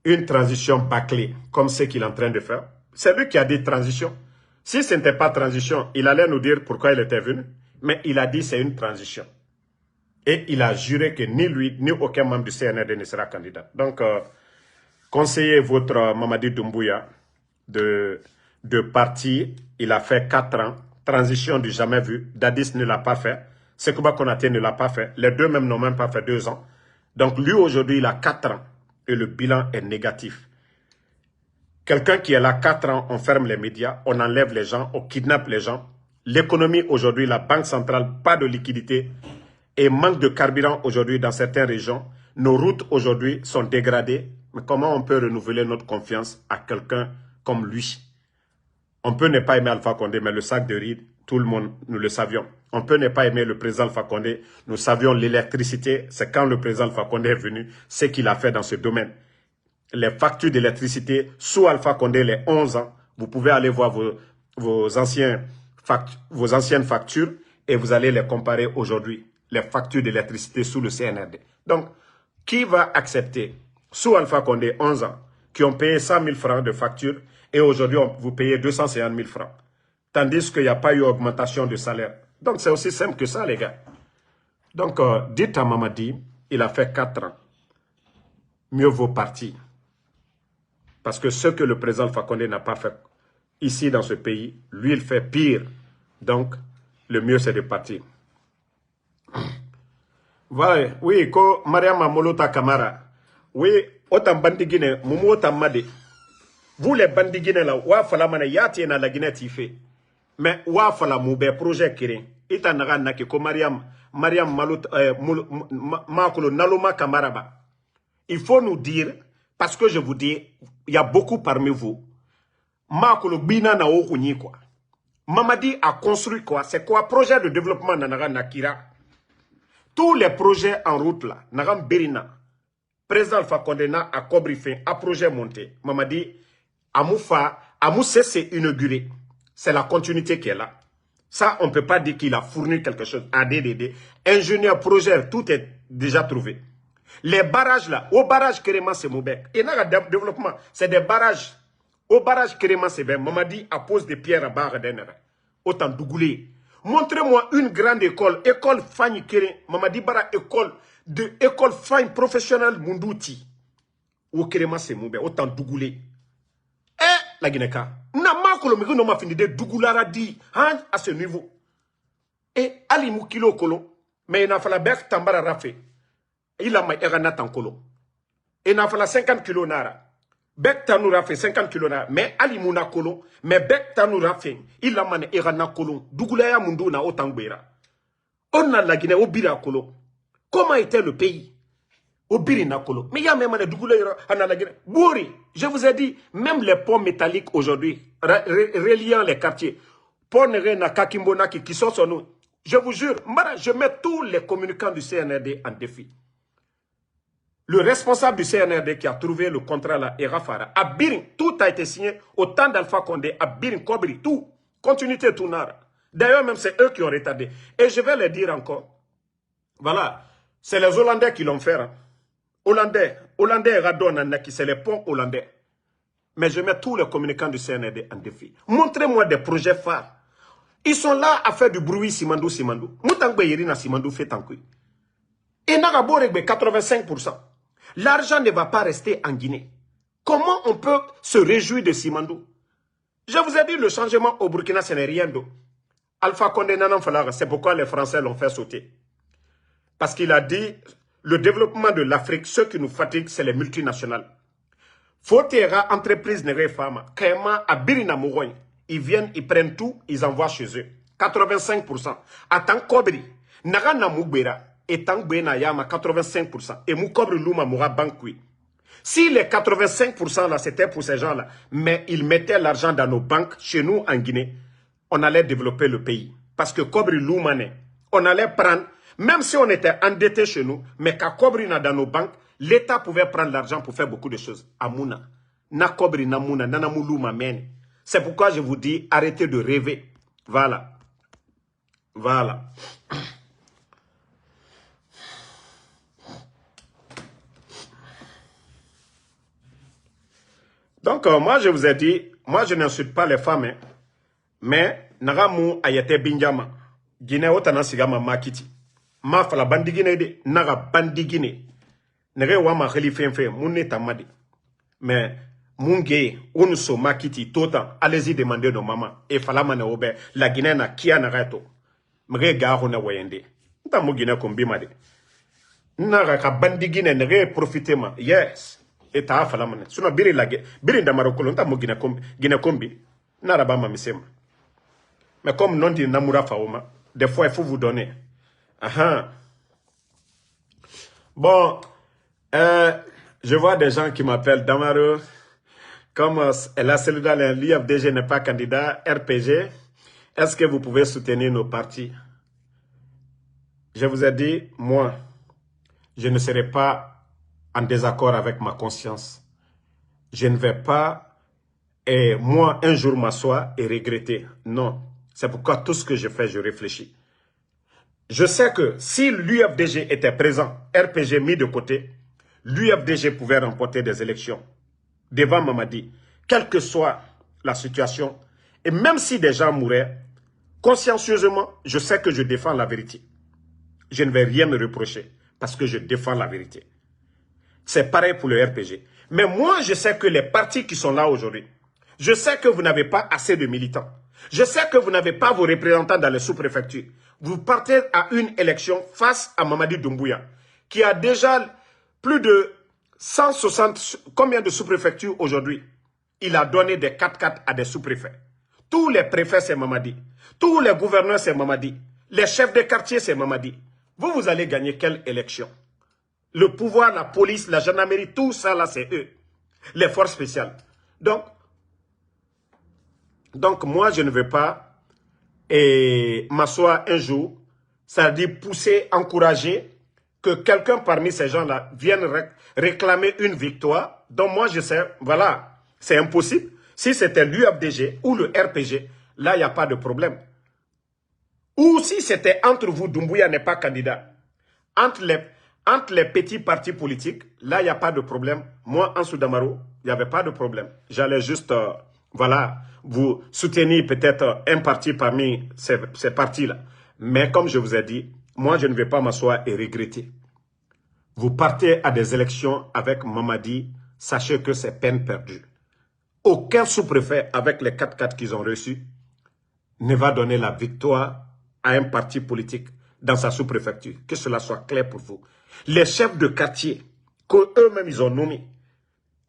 Speaker 1: une transition bâclée, comme ce qu'il est en train de faire, c'est lui qui a dit transition. Si ce n'était pas transition, il allait nous dire pourquoi il était venu, mais il a dit c'est une transition. Et il a juré que ni lui, ni aucun membre du CNRD ne sera candidat. Donc, conseillez votre Mamadi Doumbouya de partir. Il a fait 4 ans. Transition du jamais vu. Dadis ne l'a pas fait. Sekouba Konaté ne l'a pas fait. Les deux même n'ont même pas fait 2 ans. Donc, lui, aujourd'hui, il a 4 ans. Et le bilan est négatif. Quelqu'un qui est là 4 ans, on ferme les médias, on enlève les gens, on kidnappe les gens. L'économie aujourd'hui, la banque centrale, pas de liquidité. Et manque de carburant aujourd'hui dans certaines régions. Nos routes aujourd'hui sont dégradées. Mais comment on peut renouveler notre confiance à quelqu'un comme lui? On peut ne pas aimer Alpha Condé, mais le sac de riz, tout le monde, nous le savions. On peut ne pas aimer le président Alpha Condé. Nous savions l'électricité. C'est quand le président Alpha Condé est venu, ce qu'il a fait dans ce domaine. Les factures d'électricité, sous Alpha Condé, les 11 ans, vous pouvez aller voir vos anciennes factures et vous allez les comparer aujourd'hui. Les factures d'électricité sous le CNRD. Donc, qui va accepter, sous Alpha Condé, 11 ans, qui ont payé 100 000 francs de facture et aujourd'hui, vous payez 250 000 francs. Tandis qu'il n'y a pas eu augmentation de salaire. Donc, c'est aussi simple que ça, les gars. Donc, dites à Mamadi, il a fait 4 ans. Mieux vaut partir. Parce que ce que le président Alpha Condé n'a pas fait ici dans ce pays, lui, il fait pire. Donc, le mieux, c'est de partir. Voilà, oui, ko Mariama Molota Kamara. Oui, autant bandigine, mumu autant made. Vous les bandigine là, wa fala mana yati na la Guinée tifé. Mais wa fala moube projet kéré. Ita naga nake ko Mariam Mariam Makolo Naloma Kamaraba. Il faut nous dire, parce que je vous dis, il y a beaucoup parmi vous, Makolo Bina na Okuni quoi. Mamadi a construit quoi? C'est quoi? Projet de développement Nanara Nakira. Tous les projets en route là, Naram Berina, président Alpha Condé a Kobrifin, a projet monté. Mamadi, Amoussé s'est inauguré. C'est la continuité qui est là. Ça, on ne peut pas dire qu'il a fourni quelque chose. ADDD, ingénieur, projet, tout est déjà trouvé. Les barrages là, au barrage Kéréman Semoubek, et dans le développement, c'est des barrages. Au barrage Kéréman Semoubek, Mamadi appose des pierres à barre d'Enera. Autant Dougoulé. Montrez-moi une grande école, école Fanny Kéré, Mamadi Bara école Fanny professionnelle Mundouti. Au Kéréman Semoubek, autant Dougoulé. La Guinée-Ka. On m'a fini de Dougulara dit à ce niveau. Et Ali Moukilo Kolo, mais il n'a fallu Bek Tambara Rafé. Il a mis Eranat Kolo. Il n'a fallu 50 kilos Nara. Bek Tanou Rafé 50 kilos Nara. Mais Ali Mouna Kolo, mais Bek Tanou Rafé, il a mis Eranat Kolo. Dougulaya Mundo na Otangbeira. On a la Guinée au Bira Kolo. Comment était le pays? Au Birinakolo. Mais il y a même des Dougoulera à la Guinée. Bouri, je vous ai dit, même les ponts métalliques aujourd'hui, reliant les quartiers, ponts na Kakimbonaki qui sont sur nous. Je vous jure, je mets tous les communicants du CNRD en défi. Le responsable du CNRD qui a trouvé le contrat là, Erafara, à Birin, tout a été signé au temps d'Alpha Condé, à Birin, Kobri, tout. Continuité tout nara. D'ailleurs, même c'est eux qui ont retardé. Et je vais le dire encore. Voilà, c'est les Hollandais qui l'ont fait. Hein. Hollandais Radon, c'est les ponts hollandais. Mais je mets tous les communicants du CNRD en défi. Montrez-moi des projets phares. Ils sont là à faire du bruit Simandou. Moutangbe Yerina Simandou fait en couille. Et Nagaboregbe 85%. L'argent ne va pas rester en Guinée. Comment on peut se réjouir de Simandou? Je vous ai dit, le changement au Burkina, ce n'est rien d'eau. Alpha Condé Nanan Falara, c'est pourquoi les Français l'ont fait sauter. Parce qu'il a dit... Le développement de l'Afrique, ce qui nous fatigue, c'est les multinationales. Fautera, entreprise n'est femme. Kaima, à Birina Mourogne. Ils viennent, ils prennent tout, ils envoient chez eux. 85%. Attends, Kobri. Nagana Moubera. Et tant Yama, 85%. Et Moukobri Luma Moura Bankui. Si les 85% là, c'était pour ces gens-là, mais ils mettaient l'argent dans nos banques, chez nous en Guinée, on allait développer le pays. Parce que Kobri Lumane, on allait prendre. Même si on était endetté chez nous, mais qu'à Kobrina dans nos banques, l'État pouvait prendre l'argent pour faire beaucoup de choses. Amouna. Na Kobri na Mouna, nanamulu mamen. C'est pourquoi je vous dis, arrêtez de rêver. Voilà. Voilà. Donc, moi, je vous ai dit, moi, je n'insulte pas les femmes, hein, mais Nagamu ayate binjama. Guinée otana sigama makiti. Ma fala bandigine de naga bandigine nere wa ma khalifen fe munne tamadi mais munge unso makiti totan allez-y demander nos mamans et fala mane obe la Guinée na kia na gato mre ga ho na wayende nta mo Guinée ko mbima de naga ka bandigine nere profiter ma yes et ta fala mane suna biri lage biri ndamaro ko nta mo Guinée kombi na raba ma misema mais comme non dit namura faoma des fois il faut vous donner. Bon, je vois des gens qui m'appellent Damaro, comme la cellule l'IFDG n'est pas candidat, RPG, est-ce que vous pouvez soutenir nos partis? Je vous ai dit, moi, je ne serai pas en désaccord avec ma conscience. Je ne vais pas, moi, un jour m'asseoir et regretter. Non, c'est pourquoi tout ce que je fais, je réfléchis. Je sais que si l'UFDG était présent, RPG mis de côté, l'UFDG pouvait remporter des élections devant Mamadi, quelle que soit la situation. Et même si des gens mouraient, consciencieusement, je sais que je défends la vérité. Je ne vais rien me reprocher parce que je défends la vérité. C'est pareil pour le RPG. Mais moi, je sais que les partis qui sont là aujourd'hui, je sais que vous n'avez pas assez de militants. Je sais que vous n'avez pas vos représentants dans les sous-préfectures. Vous partez à une élection face à Mamadi Doumbouya, qui a déjà plus de 160, combien de sous-préfectures aujourd'hui? Il a donné des 4x4 à des sous-préfets. Tous les préfets, c'est Mamadi. Tous les gouverneurs, c'est Mamadi. Les chefs de quartier, c'est Mamadi. Vous allez gagner quelle élection? Le pouvoir, la police, la gendarmerie, tout ça là, c'est eux. Les forces spéciales. Donc moi, je ne veux pas m'asseoir un jour, ça dit pousser, encourager, que quelqu'un parmi ces gens-là vienne réclamer une victoire. Donc moi, je sais, voilà, c'est impossible. Si c'était l'UFDG ou le RPG, là, il n'y a pas de problème. Ou si c'était entre vous, Doumbouya n'est pas candidat. Entre les petits partis politiques, là, il n'y a pas de problème. Moi, en Soudamaro, il n'y avait pas de problème. J'allais juste, voilà, vous soutenir peut-être un parti parmi ces partis-là. Mais comme je vous ai dit, moi, je ne vais pas m'asseoir et regretter. Vous partez à des élections avec Mamadi, sachez que c'est peine perdue. Aucun sous-préfet, avec les 4-4 qu'ils ont reçus, ne va donner la victoire à un parti politique dans sa sous-préfecture. Que cela soit clair pour vous. Les chefs de quartier, qu'eux-mêmes ils ont nommés.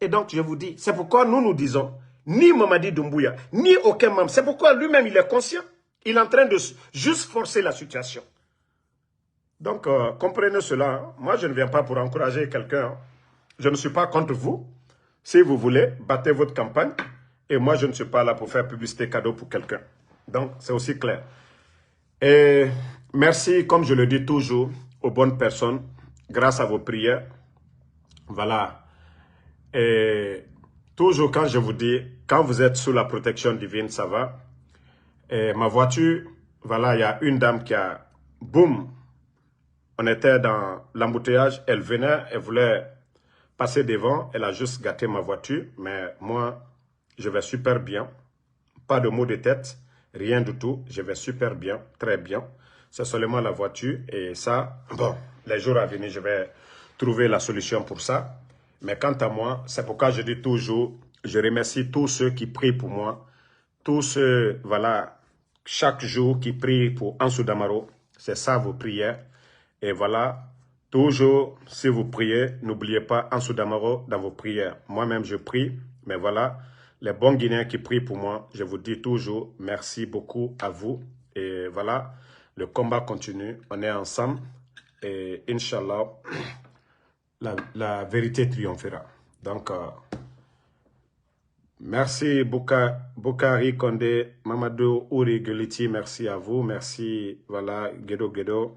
Speaker 1: Et donc, je vous dis, c'est pourquoi nous disons, ni Mamadi Doumbouya, ni aucun membre, c'est pourquoi lui-même, il est conscient. Il est en train de juste forcer la situation. Donc, comprenez cela. Hein. Moi, je ne viens pas pour encourager quelqu'un. Hein. Je ne suis pas contre vous. Si vous voulez, battez votre campagne. Et moi, je ne suis pas là pour faire publicité cadeau pour quelqu'un. Donc, c'est aussi clair. Et merci, comme je le dis toujours, aux bonnes personnes, grâce à vos prières. Voilà. Et toujours quand je vous dis, quand vous êtes sous la protection divine, ça va. Et ma voiture, voilà, il y a une dame qui a, boum, on était dans l'embouteillage, elle venait, elle voulait passer devant, elle a juste gâté ma voiture, mais moi, je vais super bien. Pas de maux de tête, rien du tout, je vais super bien, très bien. C'est seulement la voiture et ça, bon, les jours à venir, je vais trouver la solution pour ça. Mais quant à moi, c'est pourquoi je dis toujours, je remercie tous ceux qui prient pour moi, tous ceux, voilà, chaque jour qui prient pour Ansou Damaro, c'est ça vos prières. Et voilà, toujours, si vous priez, n'oubliez pas Ansou Damaro dans vos prières. Moi-même, je prie, mais voilà, les bons Guinéens qui prient pour moi, je vous dis toujours merci beaucoup à vous. Et voilà, le combat continue, on est ensemble. Et Inch'Allah, la vérité triomphera. Donc, merci Boukari Kondé, Mamadou Ouri Geliti, merci à vous. Merci, voilà, Gedo Gedo.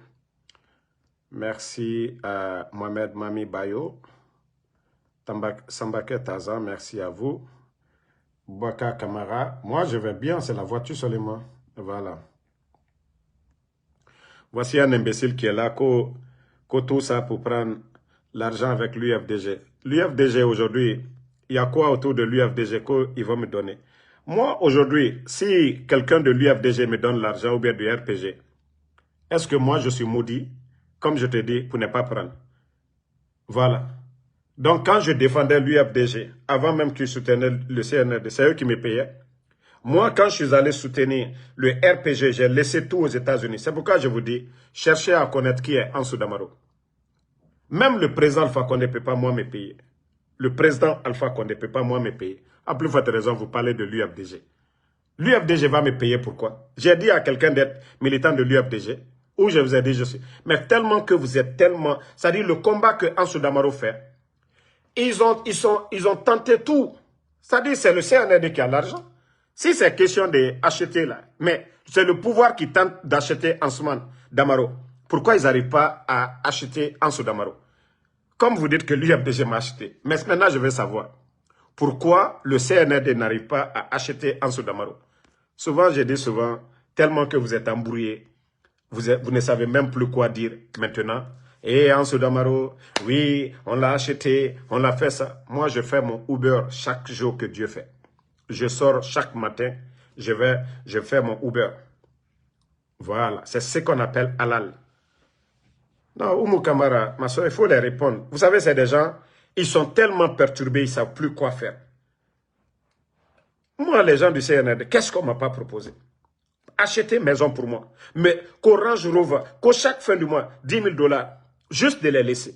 Speaker 1: Merci à Mohamed Mami Bayo. Sambake Tazan, merci à vous. Bouaka Kamara, moi je vais bien, c'est la voiture seulement. Voilà. Voici un imbécile qui est là, tout ça pour prendre l'argent avec l'UFDG. L'UFDG aujourd'hui, il y a quoi autour de l'UFDG qu'il va me donner? Moi aujourd'hui, si quelqu'un de l'UFDG me donne l'argent ou bien du RPG, est-ce que moi je suis maudit? Comme je te dis, pour ne pas prendre. Voilà. Donc, quand je défendais l'UFDG, avant même qu'ils soutenaient le CNRD, c'est eux qui me payaient. Moi, quand je suis allé soutenir le RPG, j'ai laissé tout aux États-Unis. C'est pourquoi je vous dis, cherchez à connaître qui est Ansou Damaro. Même le président Alpha Condé ne peut pas moi me payer. Le président Alpha Condé ne peut pas moi me payer. À plus forte raison, vous parlez de l'UFDG. L'UFDG va me payer pourquoi? J'ai dit à quelqu'un d'être militant de l'UFDG. Où je vous ai dit, je suis. Mais tellement que vous êtes tellement... C'est-à-dire le combat que Ansou Damaro fait, ils ont tenté tout. C'est-à-dire c'est le CNRD qui a l'argent. Si c'est question d'acheter là, mais c'est le pouvoir qui tente d'acheter Ansou Damaro. Pourquoi ils n'arrivent pas à acheter Ansou Damaro? Comme vous dites que l'UFDG m'a acheté. Mais maintenant je veux savoir. Pourquoi le CNRD n'arrive pas à acheter Ansou Damaro? Souvent, je dis souvent, tellement que vous êtes embrouillés. Vous ne savez même plus quoi dire maintenant. Et Ansou Damaro, oui, on l'a acheté, on l'a fait ça. Moi, je fais mon Uber chaque jour que Dieu fait. Je sors chaque matin, je fais mon Uber. Voilà, c'est ce qu'on appelle halal. Non, Oumou Kamara, ma soeur, il faut les répondre. Vous savez, c'est des gens, ils sont tellement perturbés, ils ne savent plus quoi faire. Moi, les gens du CNRD, qu'est-ce qu'on ne m'a pas proposé? Acheter maison pour moi. Mais qu'Orange Rover, qu'au chaque fin du mois, 10 000 $, juste de les laisser.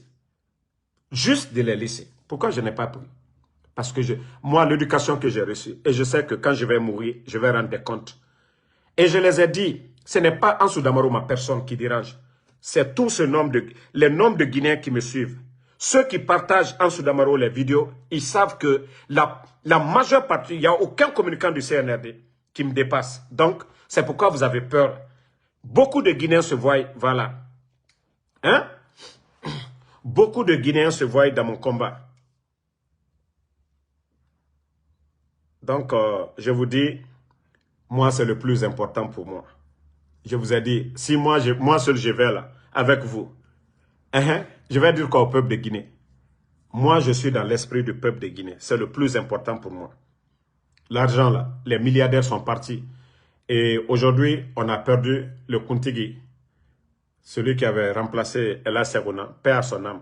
Speaker 1: Juste de les laisser. Pourquoi je n'ai pas pris? Parce que moi, l'éducation que j'ai reçue, et je sais que quand je vais mourir, je vais rendre des comptes. Et je les ai dit, ce n'est pas Ansou Damaro, ma personne, qui dérange. c'est tout ce nombre les nombres de Guinéens qui me suivent. Ceux qui partagent en Soudamaro les vidéos, ils savent que la majeure partie, il n'y a aucun communicant du CNRD qui me dépasse. Donc, c'est pourquoi vous avez peur. Beaucoup de Guinéens se voient, voilà. Hein? Beaucoup de Guinéens se voient dans mon combat. Donc, je vous dis, moi, c'est le plus important pour moi. Je vous ai dit, si moi seul je vais là, avec vous, je vais dire quoi au peuple de Guinée? Moi, je suis dans l'esprit du peuple de Guinée. C'est le plus important pour moi. L'argent là, les milliardaires sont partis. Et aujourd'hui, on a perdu le Kuntigi, celui qui avait remplacé Ella Serona, paix à son âme.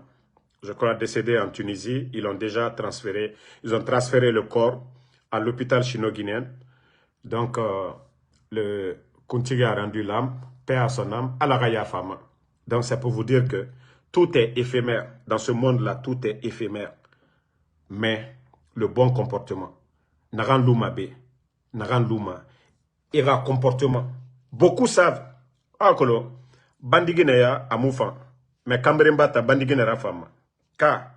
Speaker 1: Je crois décédé en Tunisie. Ils ont déjà transféré, le corps à l'hôpital chino-guinéen. Donc, le Kuntigi a rendu l'âme, paix à son âme, à la Raya Fama. Donc, c'est pour vous dire que tout est éphémère. Dans ce monde-là, tout est éphémère. Mais le bon comportement, Naran Luma B, Naran Luma, ira comportement. Beaucoup savent. Akolo, Bandigineya Amoufan, mais Kambrembata Bandiginera Fama. Car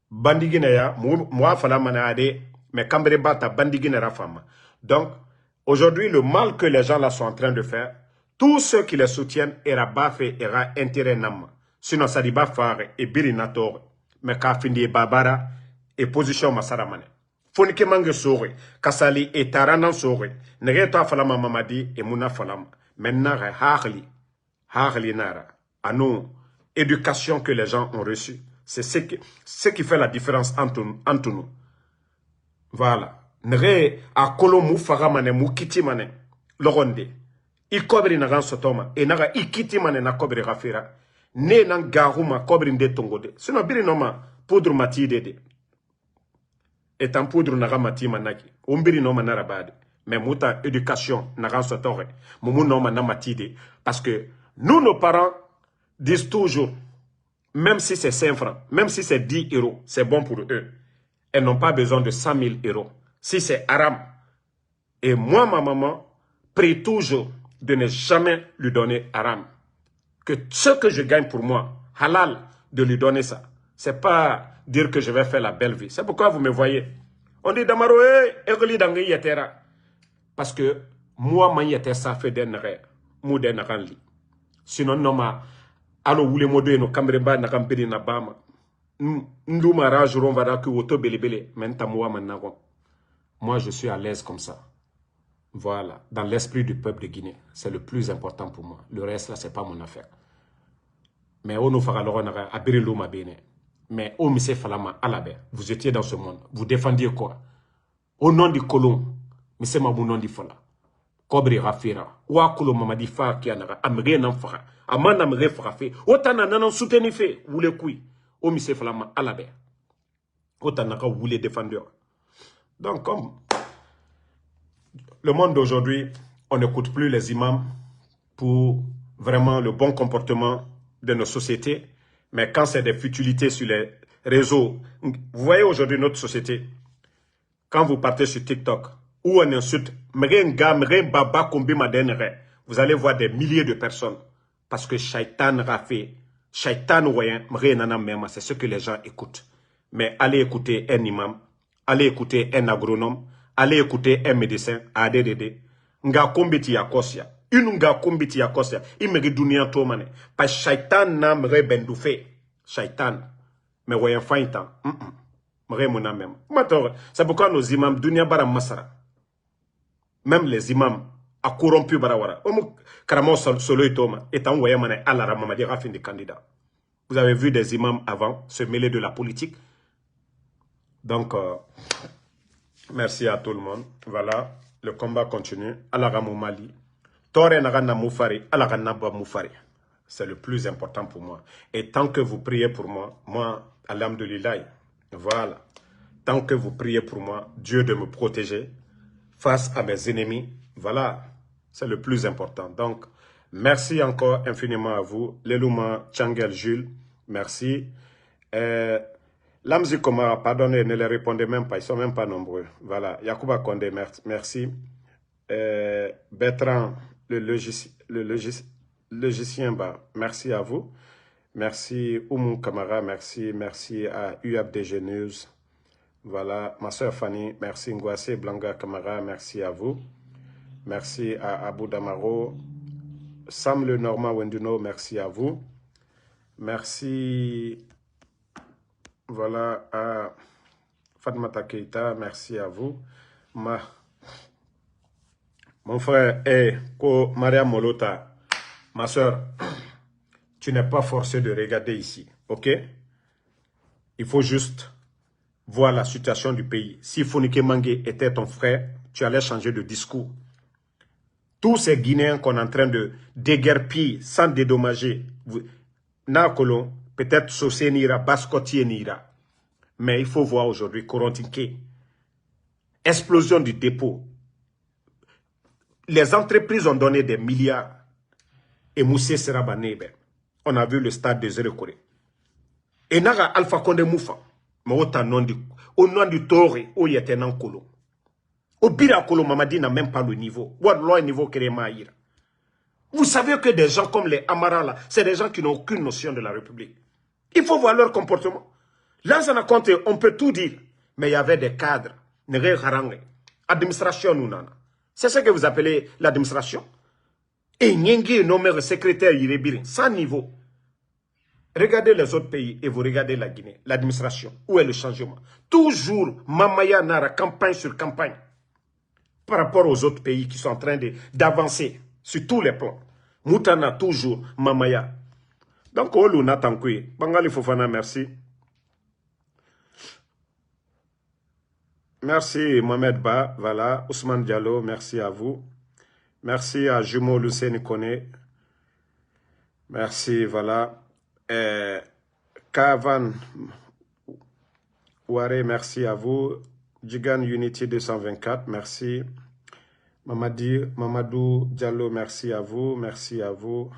Speaker 1: Bandigineya, moi Falamanade, mais Kambrembata Bandiginera Fama. Donc, aujourd'hui, le mal que les gens là sont en train de faire, tous ceux qui les soutiennent, ira bafé, ira intérêt nam. Sinon, ça dit bafare et birinator, mais kafindi babara et position masaramane. Fonike mange sore, kasali et taranan sore, nereto falama mamadi et muna falama. Maintenant, harli nara, à nous, éducation que les gens ont reçue. C'est ce qui fait la différence entre nous. Voilà. Nere a kolo mu fagamane mu kiti mane, loronde. I kobri nagan sotoma, e naga i kiti mane na kobri rafira. Ne nan garuma kobri nde tongode. Sinon biri noma poudre mati dede. Et en poudre naga mati manaki. Umbiri noma narabade. Mais mouta éducation nagan sotore. Mumu noma na mati de. Parce que nous, nos parents, disent toujours, même si c'est 5 francs, même si c'est 10 euros, c'est bon pour eux. Elles n'ont pas besoin de 100 000 euros. Si c'est haram. Et moi, ma maman, prie toujours de ne jamais lui donner haram. Que ce que je gagne pour moi, halal, de lui donner ça. C'est pas dire que je vais faire la belle vie. C'est pourquoi vous me voyez. On dit Damaro, egli dangi yetera. Parce que moi, man yete ça fait des nare. Mou des naranli. Sinon, non, ma, alo wule modo no kamreba na kampedi na bama. Nduma rajuron vada que woto belebele. Menta moua managon. Moi, je suis à l'aise comme ça. Voilà, dans l'esprit du peuple de Guinée. C'est le plus important pour moi. Le reste, là, c'est pas mon affaire. Mais on nous fera l'oranara, abirilo ma bene. Mais au mise falama alabe, vous étiez dans ce monde. Vous défendiez quoi? Au nom du colon, mise ma nom di fala. Kobri rafira. Wa kolo mamadi fa kianara, amre nan fara. Amana amre fara fe. Otana nanan soutenu fe, ou le koui. Au mise falama alabe. Otana ka ou les défendeurs. Donc, comme le monde d'aujourd'hui, on n'écoute plus les imams pour vraiment le bon comportement de nos sociétés. Mais quand c'est des futilités sur les réseaux, vous voyez aujourd'hui notre société, quand vous partez sur TikTok, ou on insulte, vous allez voir des milliers de personnes. Parce que Shaitan Rafé, Shaitan Ouayen, c'est ce que les gens écoutent. Mais allez écouter un imam, allez écouter un agronome, allez écouter un médecin, ADDD. Nga kombiti ya kosia. Une nga kombiti ya kosia. Imegi dunia to mane. Pa shaitan na mre bendoufe. Shaitan. Mais voyons fin temps. Mre mona même. C'est pourquoi nos imams, dunia bara masara. Même les imams, a corrompu barawara. Omu karamo solo itoma. Etan voyons mane alara mamadi rafin de candidats. Vous avez vu des imams avant se mêler de la politique. Donc, merci à tout le monde. Voilà, le combat continue. Alagamou Mali. Tore nagana moufari, alagana ba moufari. C'est le plus important pour moi. Et tant que vous priez pour moi, alhamdoulilah, voilà. Tant que vous priez pour moi, Dieu de me protéger face à mes ennemis, voilà, c'est le plus important. Donc, merci encore infiniment à vous. Lelouma Tchangel Jules, merci. Lamzi Komara, pardonnez, ne les répondez même pas, ils ne sont même pas nombreux. Voilà, Yacouba Kondé, merci. Bertrand, le logiciel, logicien, merci à vous. Merci Oumou Kamara, merci à UAB News. Voilà, ma soeur Fanny, merci Ngwase Blanga Kamara, merci à vous. Merci à Abou Damaro. Sam Le Normand Wenduno, merci à vous. Merci, voilà, à Fatmata Keita, merci à vous. Mon frère Maria Molota, ma soeur, tu n'es pas forcé de regarder ici, ok? Il faut juste voir la situation du pays. Si Fonike Mangue était ton frère, tu allais changer de discours. Tous ces Guinéens qu'on est en train de déguerpir sans dédommager, Nakolo, peut-être Sosé Nira, Baskoti Nira. Mais il faut voir aujourd'hui Korontinke. Explosion du dépôt. Les entreprises ont donné des milliards. Et Moussé Serabanebe. On a vu le stade de Zérekore. Et Naga Alpha Konde Moufa. Mais au nom du Toré, où il était un colo. Au Birakolo, Mamadi n'a même pas le niveau. Ou le niveau Keremaïra. Vous savez que des gens comme les Amara, là, c'est des gens qui n'ont aucune notion de la République. Il faut voir leur comportement. Là, ça n'a compté, on peut tout dire. Mais il y avait des cadres. Administration, nous, c'est ce que vous appelez l'administration. Et Nyengi est nommé secrétaire Irébirin, sans niveau. Regardez les autres pays et vous regardez la Guinée, l'administration. Où est le changement? Toujours, Mamaya Nara, campagne sur campagne. Par rapport aux autres pays qui sont en train d'avancer sur tous les plans. Moutana, toujours, Mamaya. Donc, Olu Natankui, Bangali Fofana, merci. Merci Mohamed Ba, voilà, Ousmane Diallo, merci à vous. Merci à Jumo Lucien Kone. Merci, voilà. Kavan Ouare, merci à vous. Jigan Unity 224, merci. Mamadou Diallo, merci à vous. Merci à vous.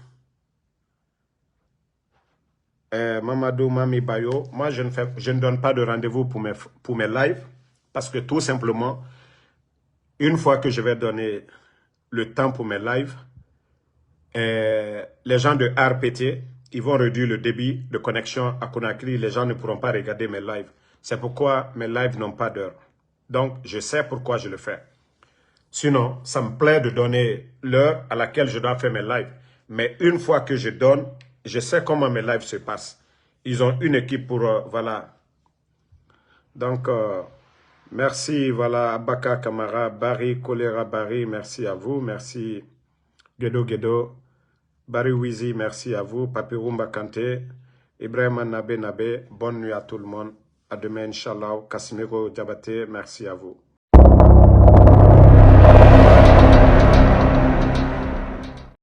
Speaker 1: Mamadou Mami Bayo, moi je ne donne pas de rendez-vous pour mes lives. Parce que tout simplement, une fois que je vais donner le temps pour mes lives, les gens de RPT, ils vont réduire le débit de connexion à Conakry. Les gens ne pourront pas regarder mes lives. C'est pourquoi mes lives n'ont pas d'heure. Donc, je sais pourquoi je le fais. Sinon, ça me plaît de donner l'heure à laquelle je dois faire mes lives. Mais une fois que je donne, je sais comment mes lives se passent. Ils ont une équipe pour... voilà. Donc... merci, voilà, Abaka Kamara, Barry, Kolera Barry, merci à vous. Merci, Gedo Gedo, Barry Wizi, merci à vous. Papirumba Kanté, Ibrahim Nabe Nabe, bonne nuit à tout le monde. À demain, Inch'Allah. Casimiro Diabaté, merci à vous.